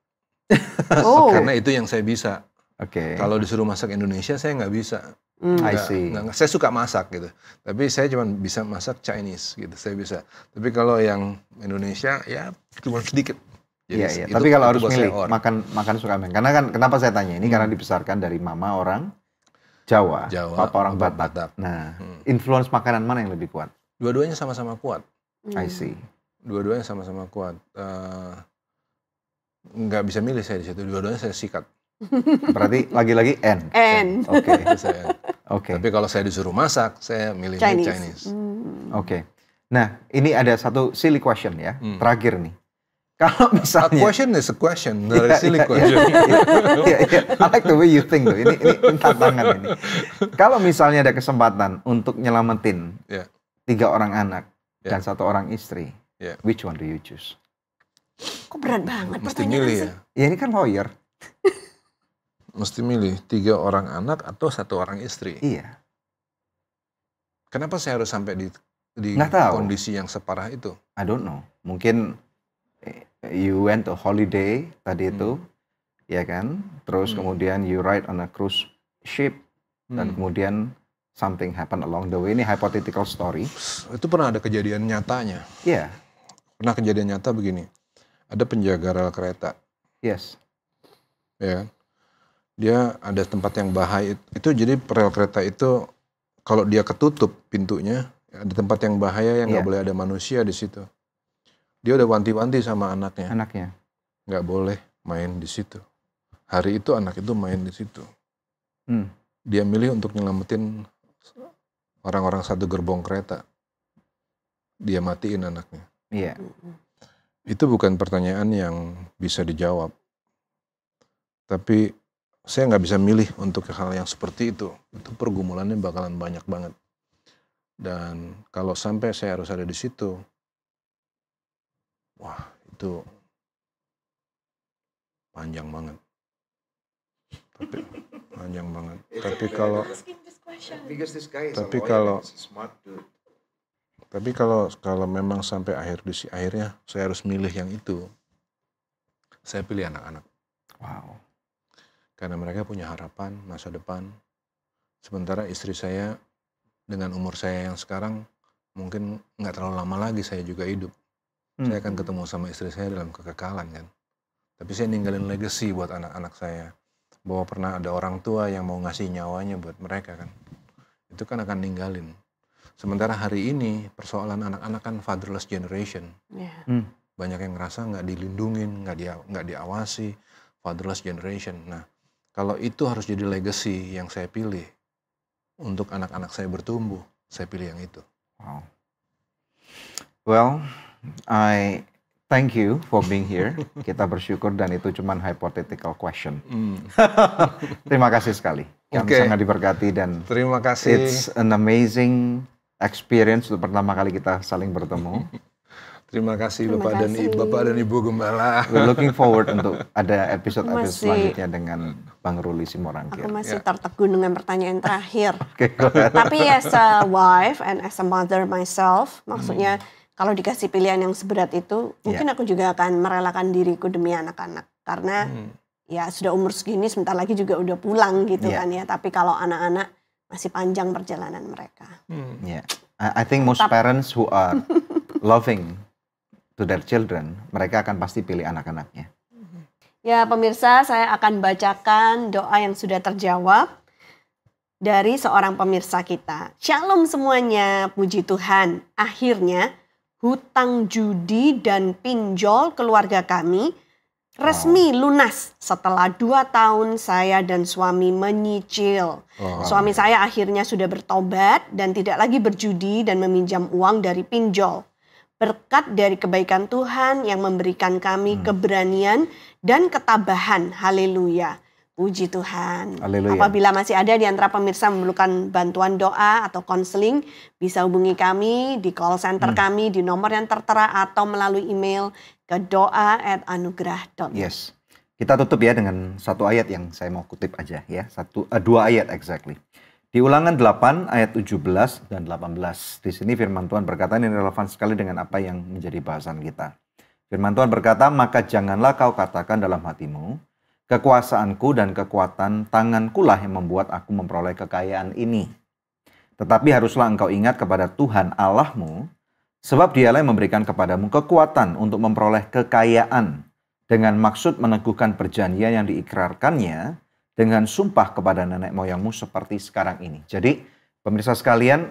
Oh. Karena itu yang saya bisa. Oke. Kalau disuruh masak Indonesia saya nggak bisa. I see. Saya suka masak gitu. Tapi saya cuma bisa masak Chinese gitu. Saya bisa. Tapi kalau yang Indonesia ya cuma sedikit. Iya. Tapi kalau harus milih makan suka makan. Karena kan kenapa saya tanya ini karena dibesarkan dari mama orang Jawa, papa orang Batak. Nah, influence makanan mana yang lebih kuat? Dua-duanya sama-sama kuat. I see. Dua-duanya sama-sama kuat. Nggak bisa milih saya di situ. Dua-duanya saya sikat. Berarti lagi-lagi N. Oke. Oke. Tapi kalau saya disuruh masak, saya milih Chinese. Oke. Nah, ini ada satu silly question ya. Terakhir nih. Kalau misalnya A question is a question, not a silly question. Iya. I like the way you think tuh. Ini tantangan ini. Kalau misalnya ada kesempatan untuk nyelamatin 3 orang anak dan 1 orang istri, which one do you choose? Kok berat banget Mesti pertanyaan milih sih? ya. Ya ini kan lawyer. Mesti milih 3 orang anak atau 1 orang istri. Iya. Kenapa saya harus sampai di Nggak tahu. kondisi yang separah itu? I don't know. Mungkin you went to holiday tadi itu, ya kan? Terus kemudian you ride on a cruise ship dan kemudian something happen along the way. Ini hypothetical story. Itu pernah ada kejadian nyatanya. Iya. Pernah kejadian nyata begini. Ada penjaga rel kereta. Yes. Ya. Dia ada tempat yang bahaya. Itu jadi rel kereta itu kalau dia ketutup pintunya, ada tempat yang bahaya yang nggak boleh ada manusia di situ. Dia udah wanti-wanti sama anaknya. Nggak boleh main di situ. Hari itu anak itu main di situ. Dia milih untuk nyelamatin orang-orang satu gerbong kereta. Dia matiin anaknya. Iya. Itu bukan pertanyaan yang bisa dijawab. Tapi saya nggak bisa milih untuk hal yang seperti itu. Itu pergumulannya bakalan banyak banget. Dan kalau sampai saya harus ada di situ, wah itu panjang banget. Panjang banget. Tapi kalau memang sampai akhirnya saya harus milih yang itu, saya pilih anak-anak. Wow. Karena mereka punya harapan, masa depan. Sementara istri saya dengan umur saya yang sekarang, mungkin nggak terlalu lama lagi saya juga hidup. Saya akan ketemu sama istri saya dalam kekekalan kan. Tapi saya ninggalin legacy buat anak-anak saya. Bahwa pernah ada orang tua yang mau ngasih nyawanya buat mereka kan. Itu kan akan ninggalin. Sementara hari ini persoalan anak-anak kan fatherless generation. Banyak yang ngerasa nggak dilindungin, nggak diawasi, fatherless generation. Nah, kalau itu harus jadi legacy yang saya pilih untuk anak-anak saya bertumbuh, saya pilih yang itu. Wow. Well, I thank you for being here. Kita bersyukur dan itu cuma hypothetical question. Terima kasih sekali. Kami sangat diberkati dan terima kasih. It's an amazing experience untuk pertama kali kita saling bertemu. Terima kasih Bapak dan Ibu Gembala. We're looking forward untuk ada episode-episode selanjutnya dengan Bang Ruli Simorangkir. Aku masih tertegun dengan pertanyaan terakhir. Tapi as a wife and as a mother myself, maksudnya kalau dikasih pilihan yang seberat itu, mungkin aku juga akan merelakan diriku demi anak-anak. Karena ya sudah umur segini, sebentar lagi juga udah pulang gitu kan ya. Tapi kalau anak-anak masih panjang perjalanan mereka. I think most parents who are loving to their children, mereka akan pasti pilih anak-anaknya. Ya pemirsa, saya akan bacakan doa yang sudah terjawab dari seorang pemirsa kita. Shalom semuanya, puji Tuhan. Akhirnya hutang judi dan pinjol keluarga kami resmi lunas setelah 2 tahun saya dan suami menyicil. Suami saya akhirnya sudah bertobat dan tidak lagi berjudi dan meminjam uang dari pinjol. Berkat dari kebaikan Tuhan yang memberikan kami keberanian dan ketabahan. Haleluya. Puji Tuhan. Haleluya. Apabila masih ada di antara pemirsa memerlukan bantuan doa atau konseling, bisa hubungi kami di call center kami di nomor yang tertera atau melalui email ke doa@anugerah.net. Yes. Kita tutup ya dengan satu ayat yang saya mau kutip aja ya. 2 ayat exactly. Di Ulangan 8 ayat 17 dan 18. Di sini firman Tuhan berkata, ini relevan sekali dengan apa yang menjadi bahasan kita. Firman Tuhan berkata, maka janganlah kau katakan dalam hatimu, kekuasaanku dan kekuatan tangankulah yang membuat aku memperoleh kekayaan ini. Tetapi haruslah engkau ingat kepada Tuhan Allahmu, sebab dialah yang memberikan kepadamu kekuatan untuk memperoleh kekayaan dengan maksud meneguhkan perjanjian yang diikrarkannya dengan sumpah kepada nenek moyangmu seperti sekarang ini. Jadi pemirsa sekalian,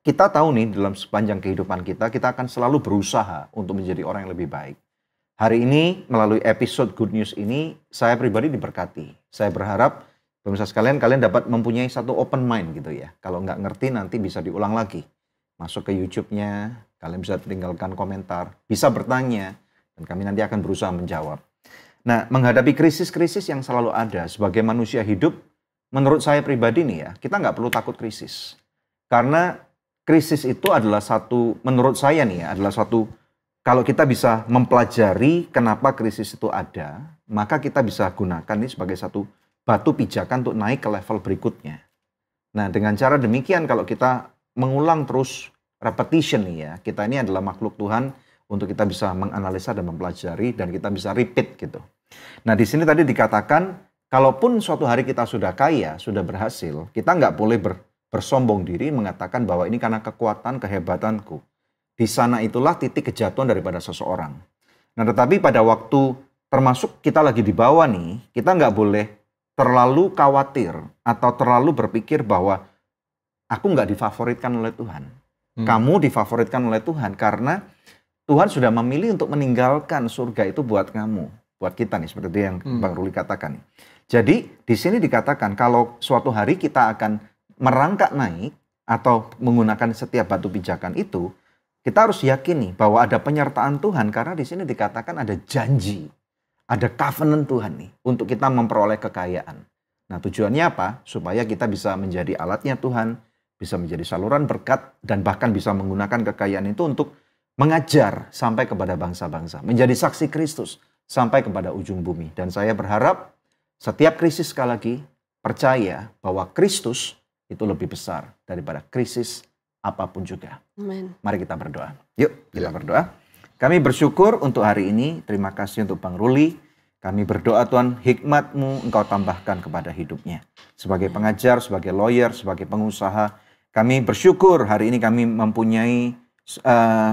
kita tahu nih dalam sepanjang kehidupan kita akan selalu berusaha untuk menjadi orang yang lebih baik. Hari ini melalui episode Good News ini, saya pribadi diberkati. Saya berharap pemirsa sekalian kalian dapat mempunyai satu open mind gitu ya. Kalau nggak ngerti nanti bisa diulang lagi. Masuk ke YouTube-nya, kalian bisa tinggalkan komentar, bisa bertanya, dan kami nanti akan berusaha menjawab. Nah, menghadapi krisis-krisis yang selalu ada sebagai manusia hidup, menurut saya pribadi nih ya, kita nggak perlu takut krisis. Karena krisis itu adalah satu, menurut saya nih ya, adalah satu, kalau kita bisa mempelajari kenapa krisis itu ada, maka kita bisa gunakan ini sebagai satu batu pijakan untuk naik ke level berikutnya. Nah, dengan cara demikian kalau kita mengulang terus repetition nih ya, kita ini adalah makhluk Tuhan untuk kita bisa menganalisa dan mempelajari dan kita bisa repeat gitu. Nah di sini tadi dikatakan, kalaupun suatu hari kita sudah kaya, sudah berhasil, kita nggak boleh bersombong diri mengatakan bahwa ini karena kekuatan, kehebatanku. Di sana itulah titik kejatuhan daripada seseorang. Nah tetapi pada waktu termasuk kita lagi di bawah nih, kita nggak boleh terlalu khawatir atau terlalu berpikir bahwa aku nggak difavoritkan oleh Tuhan. Kamu difavoritkan oleh Tuhan karena Tuhan sudah memilih untuk meninggalkan surga itu buat kamu, buat kita nih, seperti yang Bang Ruli katakan. Jadi di sini dikatakan kalau suatu hari kita akan merangkak naik atau menggunakan setiap batu pijakan itu, kita harus yakin nih bahwa ada penyertaan Tuhan karena di sini dikatakan ada janji, ada covenant Tuhan nih untuk kita memperoleh kekayaan. Nah tujuannya apa? Supaya kita bisa menjadi alatnya Tuhan, bisa menjadi saluran berkat dan bahkan bisa menggunakan kekayaan itu untuk mengajar sampai kepada bangsa-bangsa, menjadi saksi Kristus sampai kepada ujung bumi. Dan saya berharap setiap krisis sekali lagi percaya bahwa Kristus itu lebih besar daripada krisis apapun juga. Amen. Mari kita berdoa. Yuk kita berdoa. Kami bersyukur untuk hari ini. Terima kasih untuk Bang Ruli. Kami berdoa Tuhan, hikmat-Mu Engkau tambahkan kepada hidupnya. Sebagai pengajar, sebagai lawyer, sebagai pengusaha, kami bersyukur hari ini kami mempunyai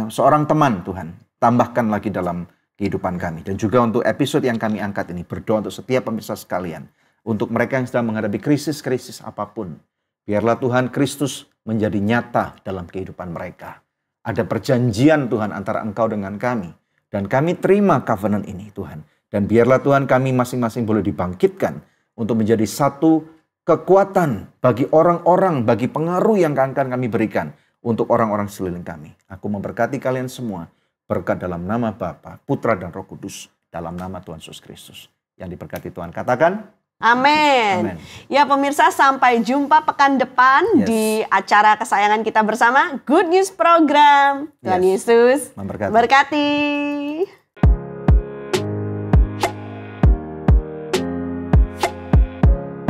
seorang teman Tuhan. Tambahkan lagi dalam kehidupan kami. Dan juga untuk episode yang kami angkat ini, berdoa untuk setiap pemirsa sekalian. Untuk mereka yang sedang menghadapi krisis-krisis apapun. Biarlah Tuhan Kristus menjadi nyata dalam kehidupan mereka. Ada perjanjian Tuhan antara Engkau dengan kami. Dan kami terima covenant ini Tuhan. Dan biarlah Tuhan kami masing-masing boleh dibangkitkan untuk menjadi satu kekuatan bagi orang-orang, bagi pengaruh yang akan kami berikan untuk orang-orang sekeliling kami. Aku memberkati kalian semua berkat dalam nama Bapa, Putra dan Roh Kudus, dalam nama Tuhan Yesus Kristus. Yang diberkati Tuhan katakan, amin. Ya pemirsa, sampai jumpa pekan depan di acara kesayangan kita bersama, Good News Program. Tuhan Yesus memberkati.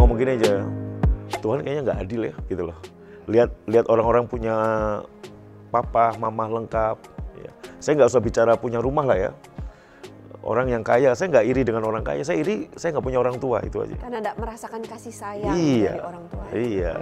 Ngomong gini aja, Tuhan kayaknya nggak adil ya, gitu loh. Lihat orang-orang punya papa, mama lengkap. Ya. Saya nggak usah bicara punya rumah lah ya. Orang yang kaya, saya nggak iri dengan orang kaya. Saya iri, saya nggak punya orang tua, itu aja. Karena tidak merasakan kasih sayang dari orang tua. Iya.